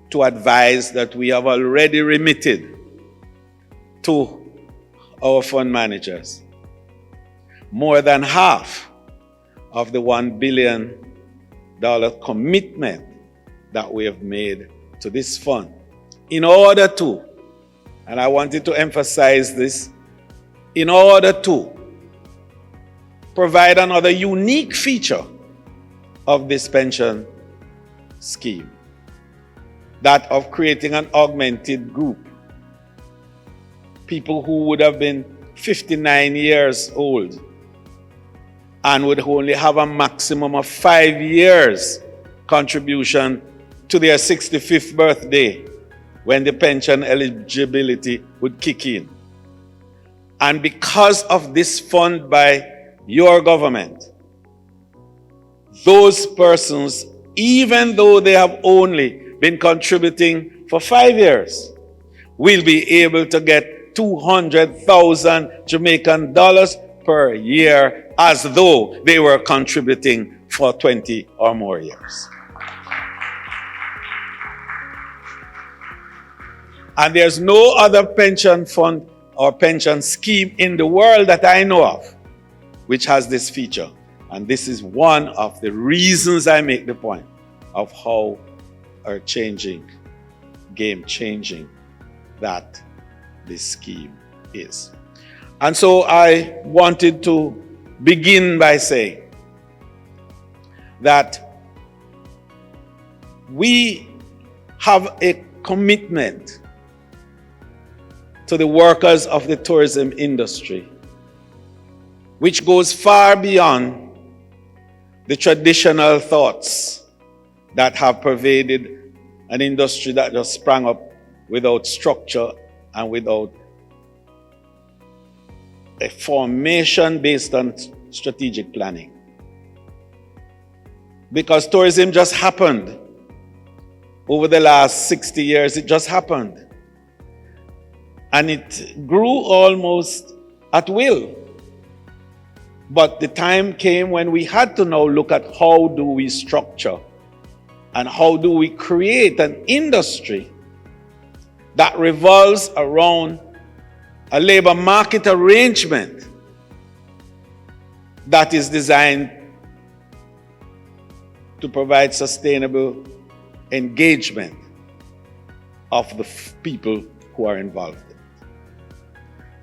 Speaker 8: to advise that we have already remitted to our fund managers more than half of the $1 billion commitment that we have made to this fund in order to, and I wanted to emphasize this, in order to provide another unique feature of this pension scheme, that of creating an augmented group. People who would have been 59 years old and would only have a maximum of 5 years contribution to their 65th birthday when the pension eligibility would kick in. And because of this fund by your government, those persons, even though they have only been contributing for 5 years, will be able to get 200,000 Jamaican dollars per year as though they were contributing for 20 or more years. And there's no other pension fund or pension scheme in the world that I know of which has this feature. And this is one of the reasons I make the point of how earth-changing, game-changing that this scheme is. And so I wanted to begin by saying that we have a commitment to the workers of the tourism industry, which goes far beyond the traditional thoughts that have pervaded an industry that just sprang up without structure and without a formation based on strategic planning. Because tourism just happened. Over the last 60 years, it just happened. And it grew almost at will. But the time came when we had to now look at how do we structure and how do we create an industry that revolves around a labor market arrangement that is designed to provide sustainable engagement of the people who are involved in it.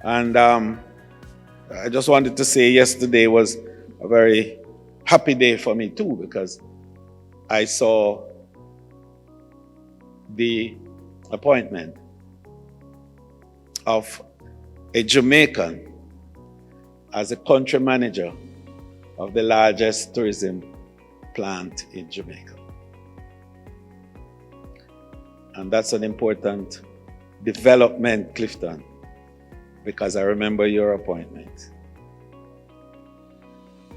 Speaker 8: And I just wanted to say yesterday was a very happy day for me too, because I saw the appointment of a Jamaican as a country manager of the largest tourism plant in Jamaica. And that's an important development, Clifton, because I remember your appointment.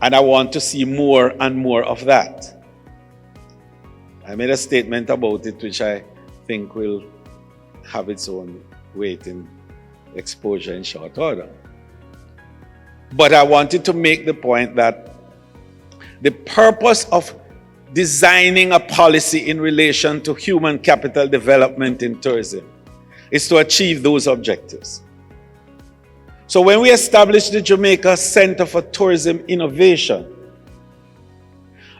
Speaker 8: And I want to see more and more of that. I made a statement about it which I think will have its own weight in exposure in short order. But I wanted to make the point that the purpose of designing a policy in relation to human capital development in tourism is to achieve those objectives. So when we established the Jamaica Center for Tourism Innovation,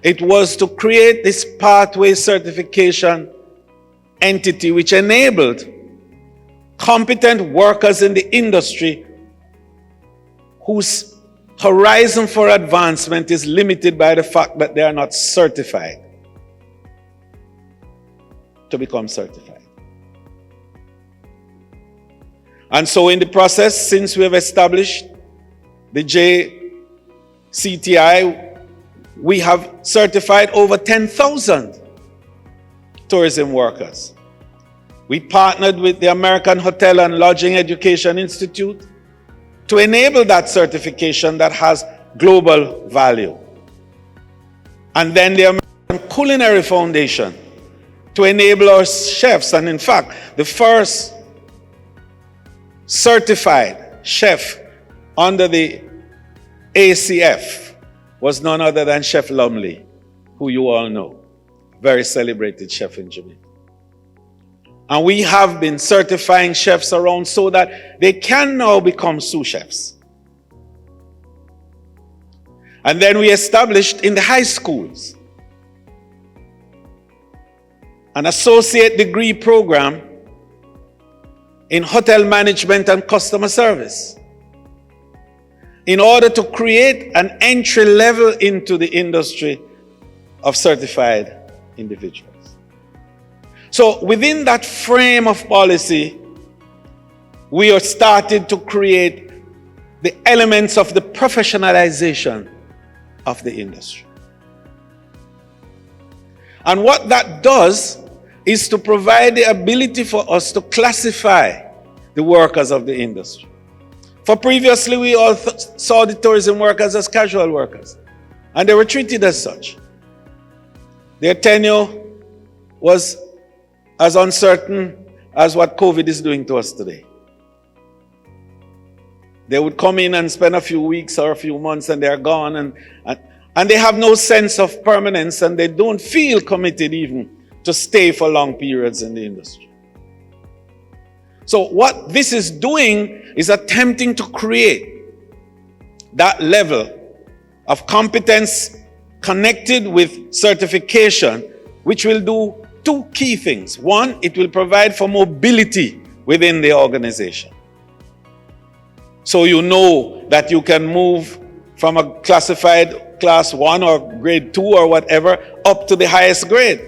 Speaker 8: it was to create this pathway certification entity which enabled competent workers in the industry whose horizon for advancement is limited by the fact that they are not certified to become certified. And so in the process, since we have established the JCTI, we have certified over 10,000 tourism workers. We partnered with the American Hotel and Lodging Education Institute to enable that certification that has global value. And then the American Culinary Foundation to enable our chefs. And in fact, the first certified chef under the ACF was none other than Chef Lumley, who you all know, very celebrated chef in Jamaica. And we have been certifying chefs around so that they can now become sous chefs. And then we established in the high schools an associate degree program in hotel management and customer service in order to create an entry level into the industry of certified individuals. So within that frame of policy, we have started to create the elements of the professionalization of the industry. And what that does is to provide the ability for us to classify the workers of the industry. For previously, we all saw the tourism workers as casual workers, and they were treated as such. Their tenure was as uncertain as what COVID is doing to us today. They would come in and spend a few weeks or a few months and they're gone, and they have no sense of permanence, and they don't feel committed even to stay for long periods in the industry. So what this is doing is attempting to create that level of competence connected with certification, which will do two key things. One, it will provide for mobility within the organization. So you know that you can move from a classified class 1 or grade 2 or whatever up to the highest grade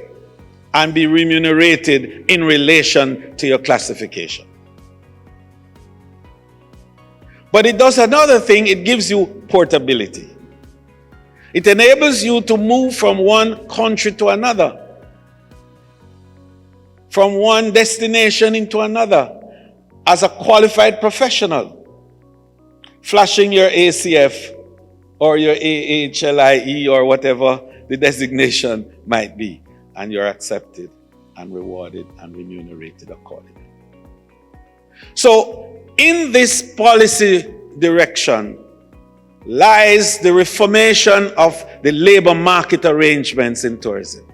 Speaker 8: and be remunerated in relation to your classification. But it does another thing, it gives you portability. It enables you to move from one country to another, from one destination into another as a qualified professional, flashing your ACF or your AHLIE or whatever the designation might be, and you're accepted and rewarded and remunerated accordingly. So in this policy direction lies the reformation of the labor market arrangements in tourism.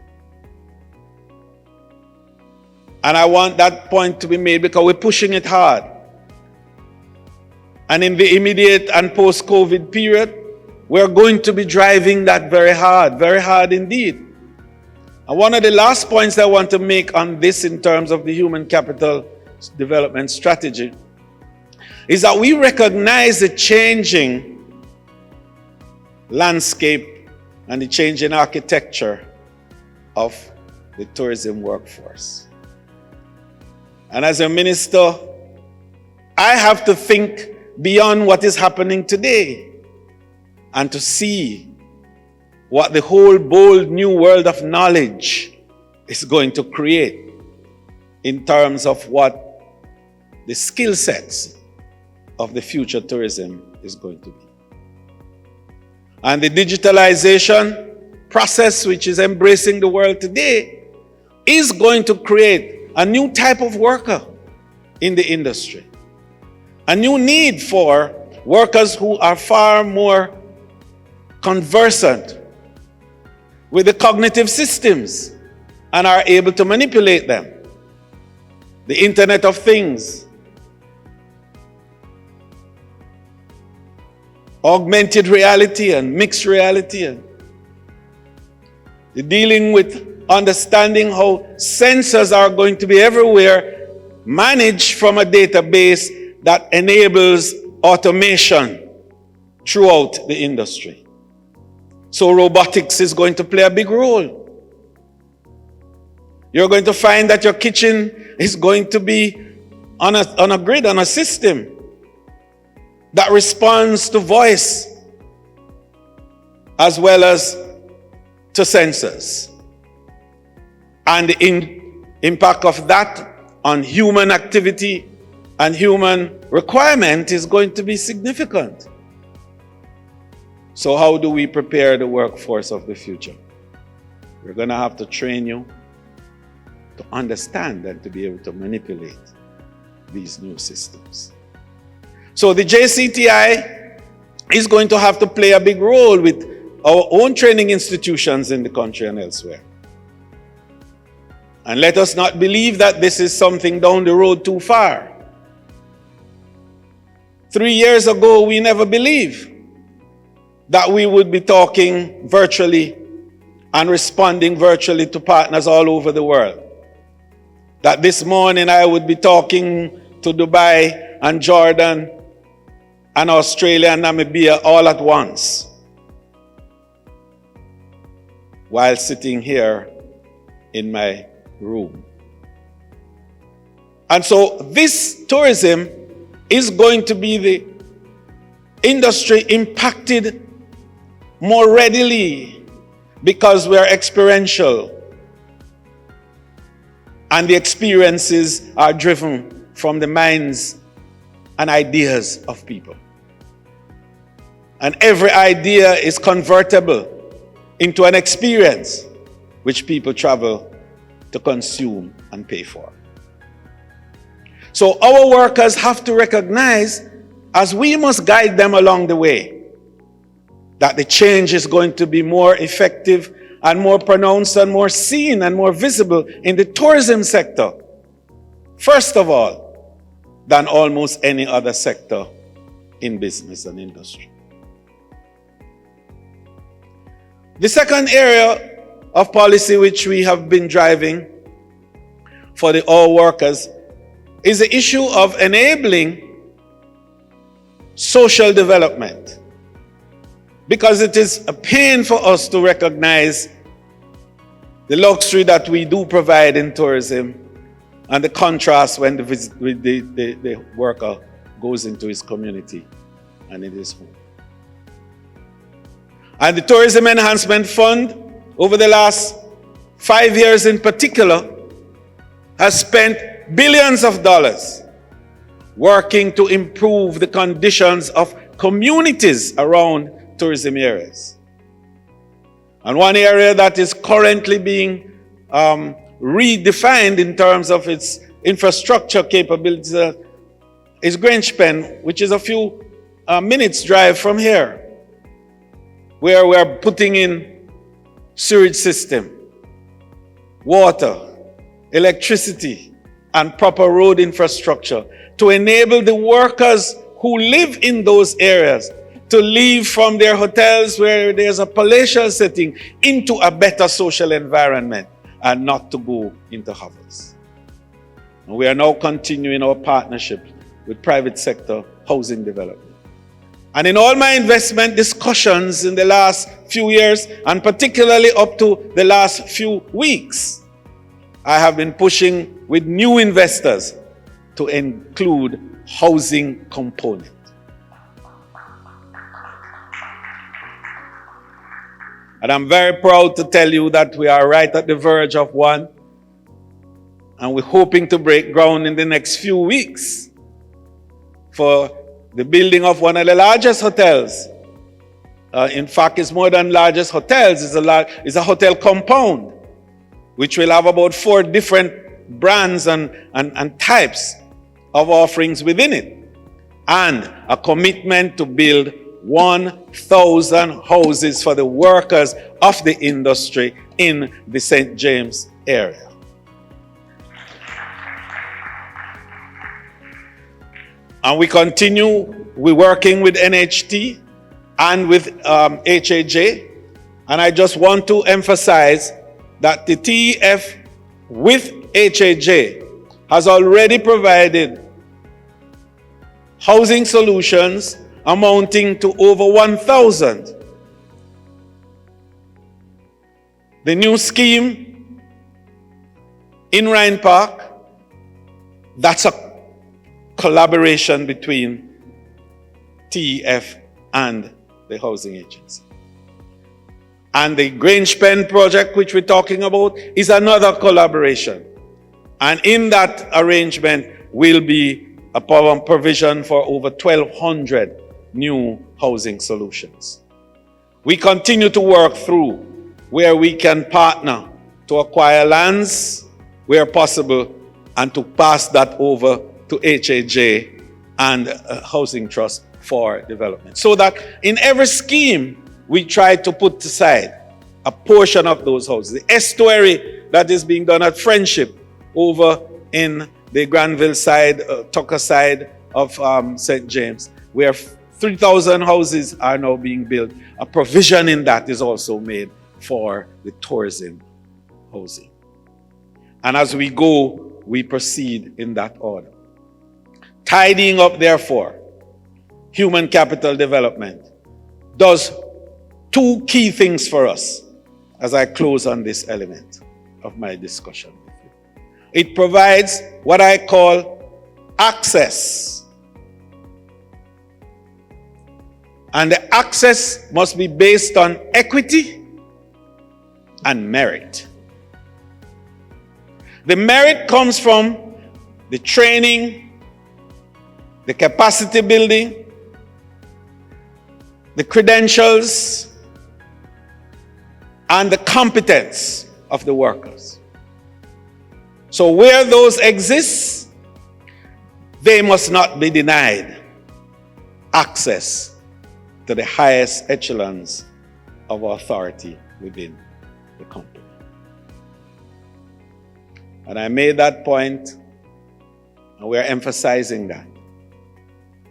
Speaker 8: And I want that point to be made because we're pushing it hard. And in the immediate and post-COVID period, we're going to be driving that very hard indeed. And one of the last points I want to make on this in terms of the human capital development strategy is that we recognize the changing landscape and the changing architecture of the tourism workforce. And as a minister, I have to think beyond what is happening today and to see what the whole bold new world of knowledge is going to create in terms of what the skill sets of the future tourism is going to be. And the digitalization process, which is embracing the world today, is going to create a new type of worker in the industry. A new need for workers who are far more conversant with the cognitive systems and are able to manipulate them. The Internet of Things, augmented reality and mixed reality, and dealing with understanding how sensors are going to be everywhere, managed from a database that enables automation throughout the industry. So robotics is going to play a big role. You're going to find that your kitchen is going to be on a grid, on a system that responds to voice as well as to sensors. And the impact of that on human activity and human requirement is going to be significant. So how do we prepare the workforce of the future? We're going to have to train you to understand and to be able to manipulate these new systems. So the JCTI is going to have to play a big role with our own training institutions in the country and elsewhere. And let us not believe that this is something down the road too far. 3 years ago, we never believed that we would be talking virtually and responding virtually to partners all over the world. That this morning I would be talking to Dubai and Jordan and Australia and Namibia all at once, while sitting here in my room. And so this tourism is going to be the industry impacted more readily because we are experiential and the experiences are driven from the minds and ideas of people. And every idea is convertible into an experience which people travel to consume and pay for. So our workers have to recognize, as we must guide them along the way, that the change is going to be more effective and more pronounced and more seen and more visible in the tourism sector, first of all, than almost any other sector in business and industry. The second area of policy which we have been driving for all workers is the issue of enabling social development. Because it is a pain for us to recognize the luxury that we do provide in tourism and the contrast when the worker goes into his community and in his home. And the Tourism Enhancement Fund, over the last 5 years in particular, has spent billions of dollars working to improve the conditions of communities around tourism areas. And one area that is currently being redefined in terms of its infrastructure capabilities is Grangepen, which is a few minutes drive from here, where we're putting in sewage system, water, electricity, and proper road infrastructure to enable the workers who live in those areas to leave from their hotels where there's a palatial setting into a better social environment and not to go into hovels. And we are now continuing our partnership with private sector housing development. And in all my investment discussions in the last few years, and particularly up to the last few weeks, I have been pushing with new investors to include housing component. And I'm very proud to tell you that we are right at the verge of one. And we're hoping to break ground in the next few weeks for the building of one of the largest hotels. In fact, it's more than largest hotels. It's a hotel compound, which will have about 4 different brands and types of offerings within it. and a commitment to build 1,000 houses for the workers of the industry in the St. James area. And we're working with NHT and with HAJ. And I just want to emphasize that the TEF with HAJ has already provided housing solutions amounting to over 1,000. The new scheme in Rhine Park, that's a collaboration between TEF and the housing agency. And the Grange Pen project, which we're talking about, is another collaboration. And in that arrangement will be a provision for over 1,200 new housing solutions. We continue to work through where we can partner to acquire lands where possible and to pass that over to HAJ and Housing Trust for development. So that in every scheme, we try to put aside a portion of those houses. The estuary that is being done at Friendship over in the Granville side, Tucker side of St. James, where 3,000 houses are now being built. A provision in that is also made for the tourism housing. And as we go, we proceed in that order. Tidying up, therefore, human capital development does two key things for us as I close on this element of my discussion with you. It provides what I call access. And the access must be based on equity and merit. The merit comes from the training, the capacity building, the credentials, and the competence of the workers. So where those exist, they must not be denied access to the highest echelons of authority within the company. And I made that point, and we're emphasizing that.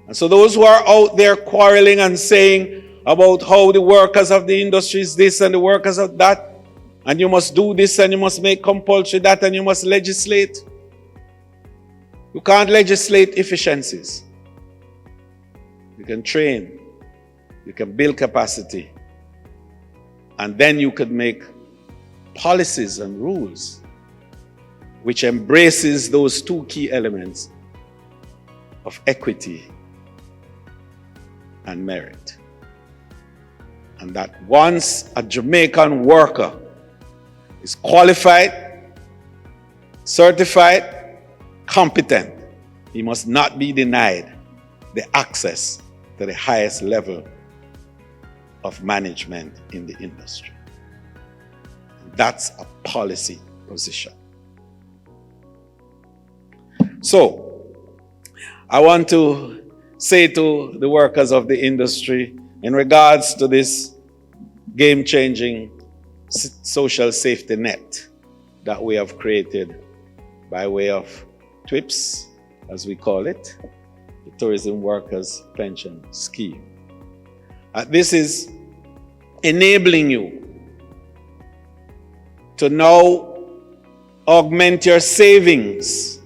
Speaker 8: And so those who are out there quarreling and saying about how the workers of the industry is this and the workers of that, and you must do this and you must make compulsory that and you must legislate. You can't legislate efficiencies. You can train, you can build capacity, and then you could make policies and rules which embraces those two key elements of equity and merit. And that once a Jamaican worker is qualified, certified, competent, he must not be denied the access to the highest level of management in the industry. That's a policy position. So, I want to say to the workers of the industry in regards to this game-changing social safety net that we have created by way of TWPS, as we call it, the Tourism Workers Pension Scheme. This is enabling you to now augment your savings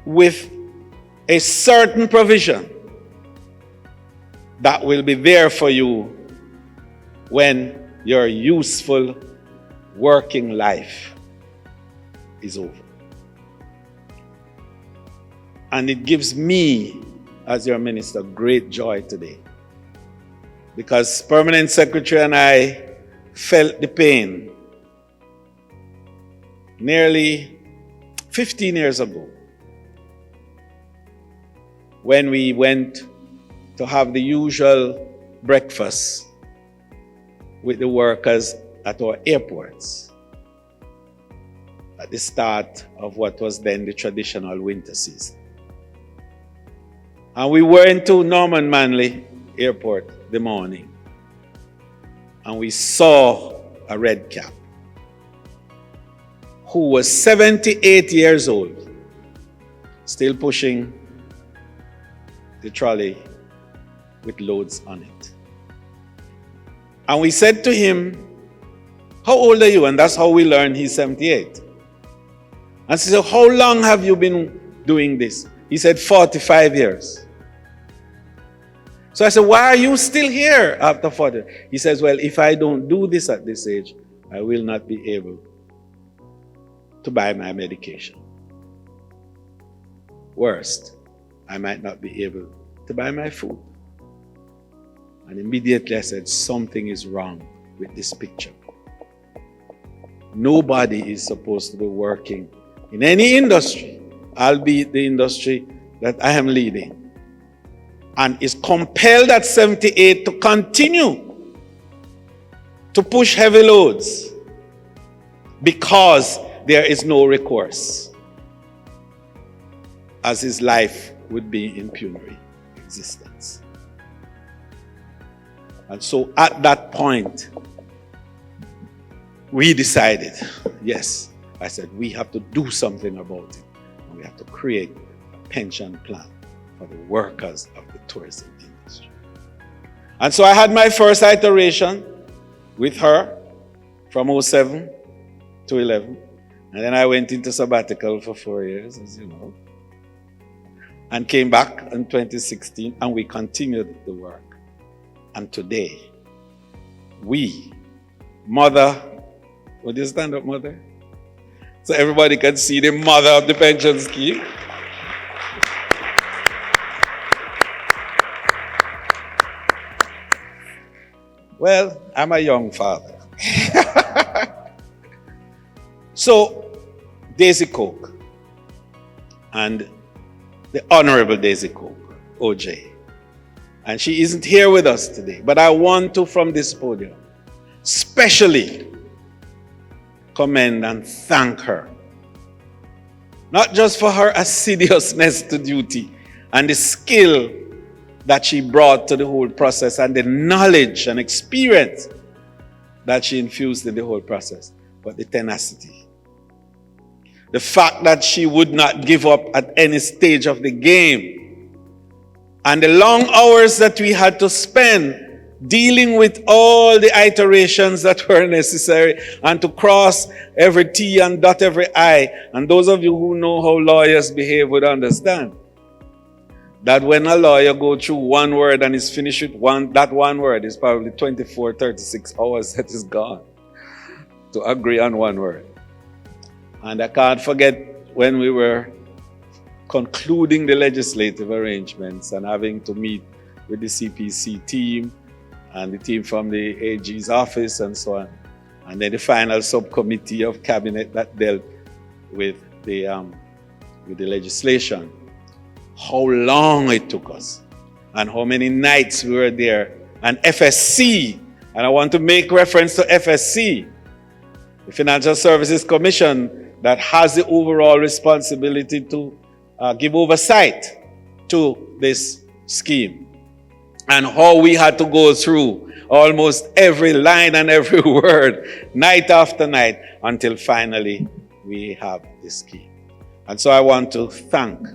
Speaker 8: with a certain provision that will be there for you when your useful working life is over. And it gives me, as your minister, great joy today, because Permanent Secretary and I felt the pain nearly 15 years ago when we went to have the usual breakfast with the workers at our airports at the start of what was then the traditional winter season. And we went to Norman Manley Airport the morning. And we saw a red cap who was 78 years old, still pushing the trolley with loads on it. And we said to him, "How old are you?" And that's how we learned he's 78. And she said, "How long have you been doing this?" He said, 45 years. So I said, "Why are you still here after 40? He says, "Well, if I don't do this at this age, I will not be able to buy my medication. Worst, I might not be able to buy my food." And immediately I said, something is wrong with this picture. Nobody is supposed to be working in any industry, albeit the industry that I am leading, and is compelled at 78 to continue to push heavy loads because there is no recourse, as his life would be in pecuniary existence. And so at that point, we decided, yes, I said, we have to do something about it. And we have to create a pension plan for the workers of the tourism industry. And so I had my first iteration with her from 07 to 11. And then I went into sabbatical for 4 years, as you know, and came back in 2016, and we continued the work. And today, we, Mother, would you stand up, Mother? So everybody can see the mother of the pension scheme. Well, I'm a young father. So, Daisy Coke and the Honorable Daisy Coke, OJ. And she isn't here with us today, but I want to, from this podium, specially commend and thank her. Not just for her assiduousness to duty and the skill that she brought to the whole process and the knowledge and experience that she infused in the whole process, but the tenacity. The fact that she would not give up at any stage of the game. And the long hours that we had to spend dealing with all the iterations that were necessary and to cross every T and dot every I. And those of you who know how lawyers behave would understand that when a lawyer goes through one word and is finished with that one word is probably 24, 36 hours that is gone to agree on one word. And I can't forget when we were concluding the legislative arrangements and having to meet with the CPC team and the team from the AG's office and so on. And then the final subcommittee of cabinet that dealt with the legislation. How long it took us and how many nights we were there. And FSC, and I want to make reference to FSC, the Financial Services Commission, that has the overall responsibility to give oversight to this scheme, and how we had to go through almost every line and every word, night after night, until finally we have this scheme. And so I want to thank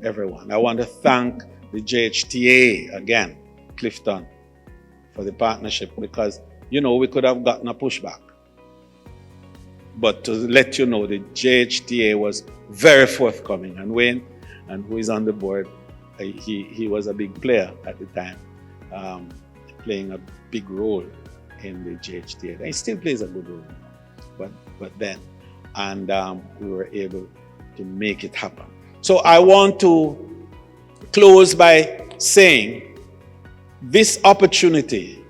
Speaker 8: everyone. I want to thank the JHTA again, Clifton, for the partnership, because, you know, we could have gotten a pushback. But to let you know, the JHTA was very forthcoming. And Wayne, and who is on the board, he was a big player at the time, playing a big role in the JHTA. And he still plays a good role, but then. And we were able to make it happen. So I want to close by saying this opportunity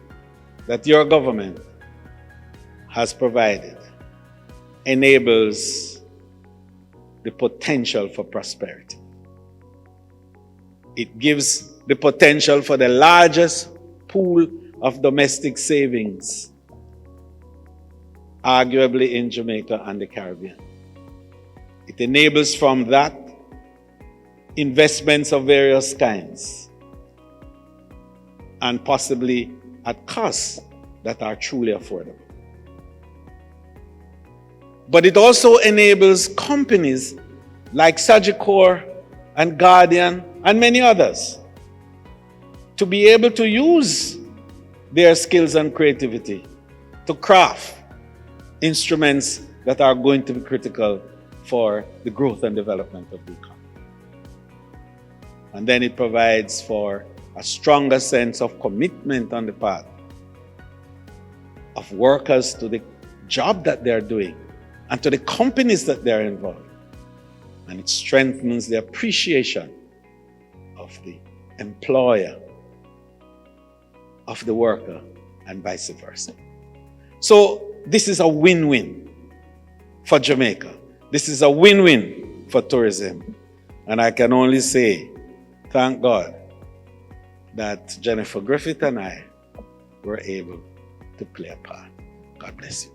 Speaker 8: that your government has provided enables the potential for prosperity. It gives the potential for the largest pool of domestic savings, arguably in Jamaica and the Caribbean. It enables from that investments of various kinds. and possibly at costs that are truly affordable. But it also enables companies like Sagicor and Guardian and many others to be able to use their skills and creativity to craft instruments that are going to be critical for the growth and development of the economy. And then it provides for a stronger sense of commitment on the part of workers to the job that they're doing and to the companies that they're involved. And it strengthens the appreciation of the employer, of the worker, and vice versa. So this is a win-win for Jamaica. This is a win-win for tourism. And I can only say, thank God that Jennifer Griffith and I were able to play a part. God bless you.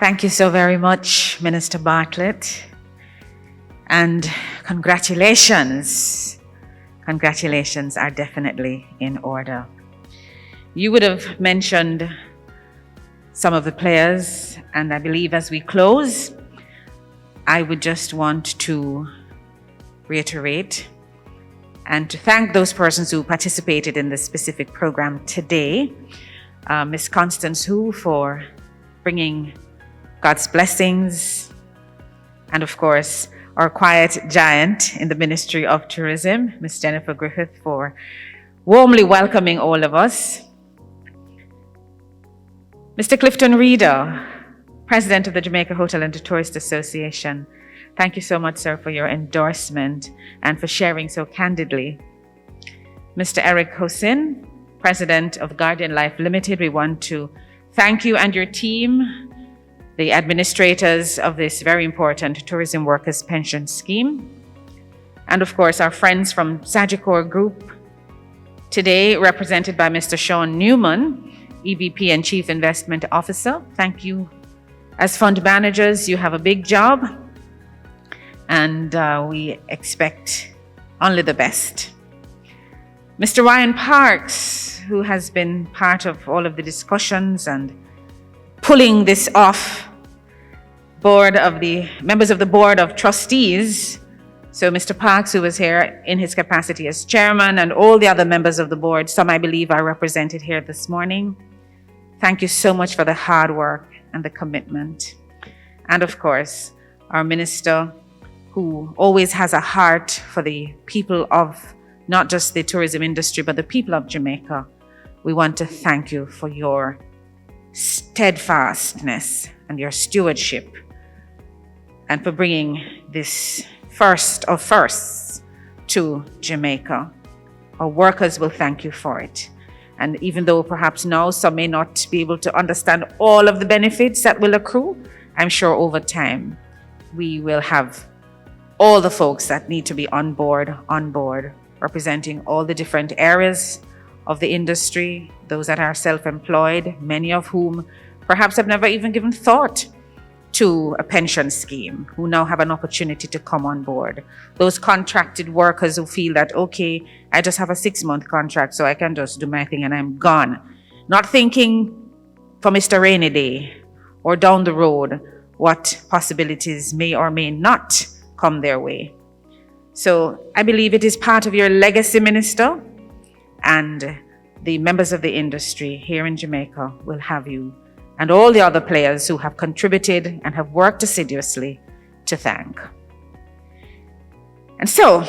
Speaker 1: Thank you so very much, Minister Bartlett. And congratulations. Congratulations are definitely in order. You would have mentioned some of the players, and I believe as we close, I would just want to reiterate and to thank those persons who participated in this specific program today. Ms. Constance Hu for bringing God's blessings, and of course, our quiet giant in the Ministry of Tourism, Ms. Jennifer Griffith, for warmly welcoming all of us. Mr. Clifton Reeder, President of the Jamaica Hotel and Tourist Association, thank you so much, sir, for your endorsement and for sharing so candidly. Mr. Eric Hosin, President of Guardian Life Limited, we want to thank you and your team, the administrators of this very important tourism workers pension scheme, and of course our friends from Sagicor Group, today represented by Mr. Sean Newman, EVP and Chief Investment Officer. Thank you. As fund managers, you have a big job, and we expect only the best. Mr. Ryan Parks, who has been part of all of the discussions and pulling this off members of the Board of Trustees. So Mr. Parks, who was here in his capacity as chairman, and all the other members of the board, some I believe are represented here this morning. Thank you so much for the hard work and the commitment. And of course, our minister, who always has a heart for the people of not just the tourism industry, but the people of Jamaica. We want to thank you for your steadfastness and your stewardship, and for bringing this first of firsts to Jamaica. Our workers will thank you for it. And even though perhaps now some may not be able to understand all of the benefits that will accrue, I'm sure over time we will have all the folks that need to be on board, representing all the different areas of the industry, those that are self-employed, many of whom perhaps have never even given thought to a pension scheme, who now have an opportunity to come on board. Those contracted workers who feel that, okay, I just have a 6-month contract, so I can just do my thing and I'm gone. Not thinking for Mr. Rainy Day or down the road what possibilities may or may not come their way. So I believe it is part of your legacy, Minister, and the members of the industry here in Jamaica will have you and all the other players who have contributed and have worked assiduously to thank. And so,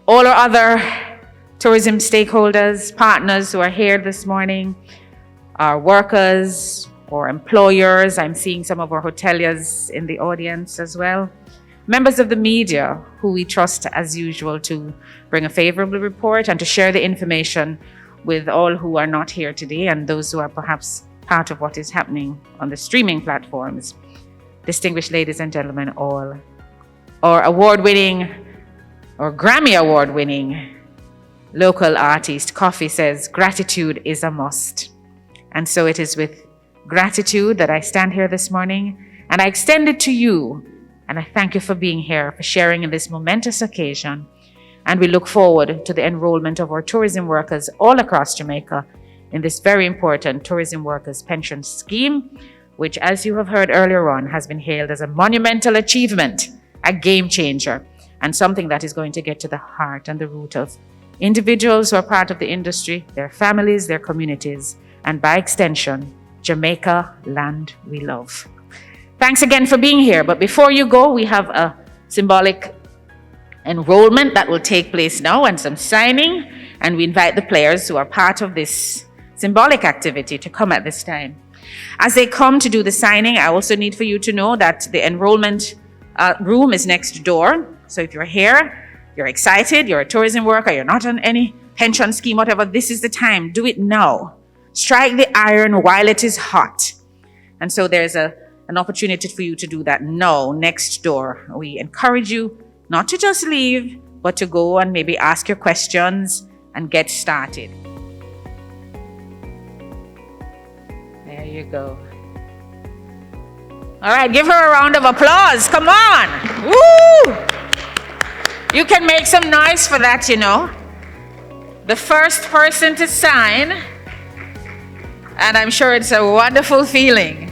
Speaker 1: all our other tourism stakeholders, partners who are here this morning, our workers or employers, I'm seeing some of our hoteliers in the audience as well, members of the media who we trust as usual to bring a favorable report and to share the information with all who are not here today and those who are perhaps part of what is happening on the streaming platforms. Distinguished ladies and gentlemen, all our award-winning or Grammy award-winning local artist, Coffee, says gratitude is a must. And so it is with gratitude that I stand here this morning, and I extend it to you, and I thank you for being here, for sharing in this momentous occasion And we look forward to the enrollment of our tourism workers all across Jamaica in this very important tourism workers pension scheme, which, as you have heard earlier on, has been hailed as a monumental achievement, a game changer, and something that is going to get to the heart and the root of individuals who are part of the industry, their families, their communities, and by extension, Jamaica, land we love. Thanks again for being here. But before you go, we have a symbolic enrollment that will take place now and some signing. And we invite the players who are part of this symbolic activity to come at this time. As they come to do the signing, I also need for you to know that the enrollment room is next door. So if you're here, you're excited, you're a tourism worker, you're not on any pension scheme, whatever, this is the time. Do it now. Strike the iron while it is hot. And so there's an opportunity for you to do that now, next door. We encourage you not to just leave, but to go and maybe ask your questions and get started. There you go. All right, give her a round of applause. Come on. Woo! You can make some noise for that, you know. The first person to sign, and I'm sure it's a wonderful feeling.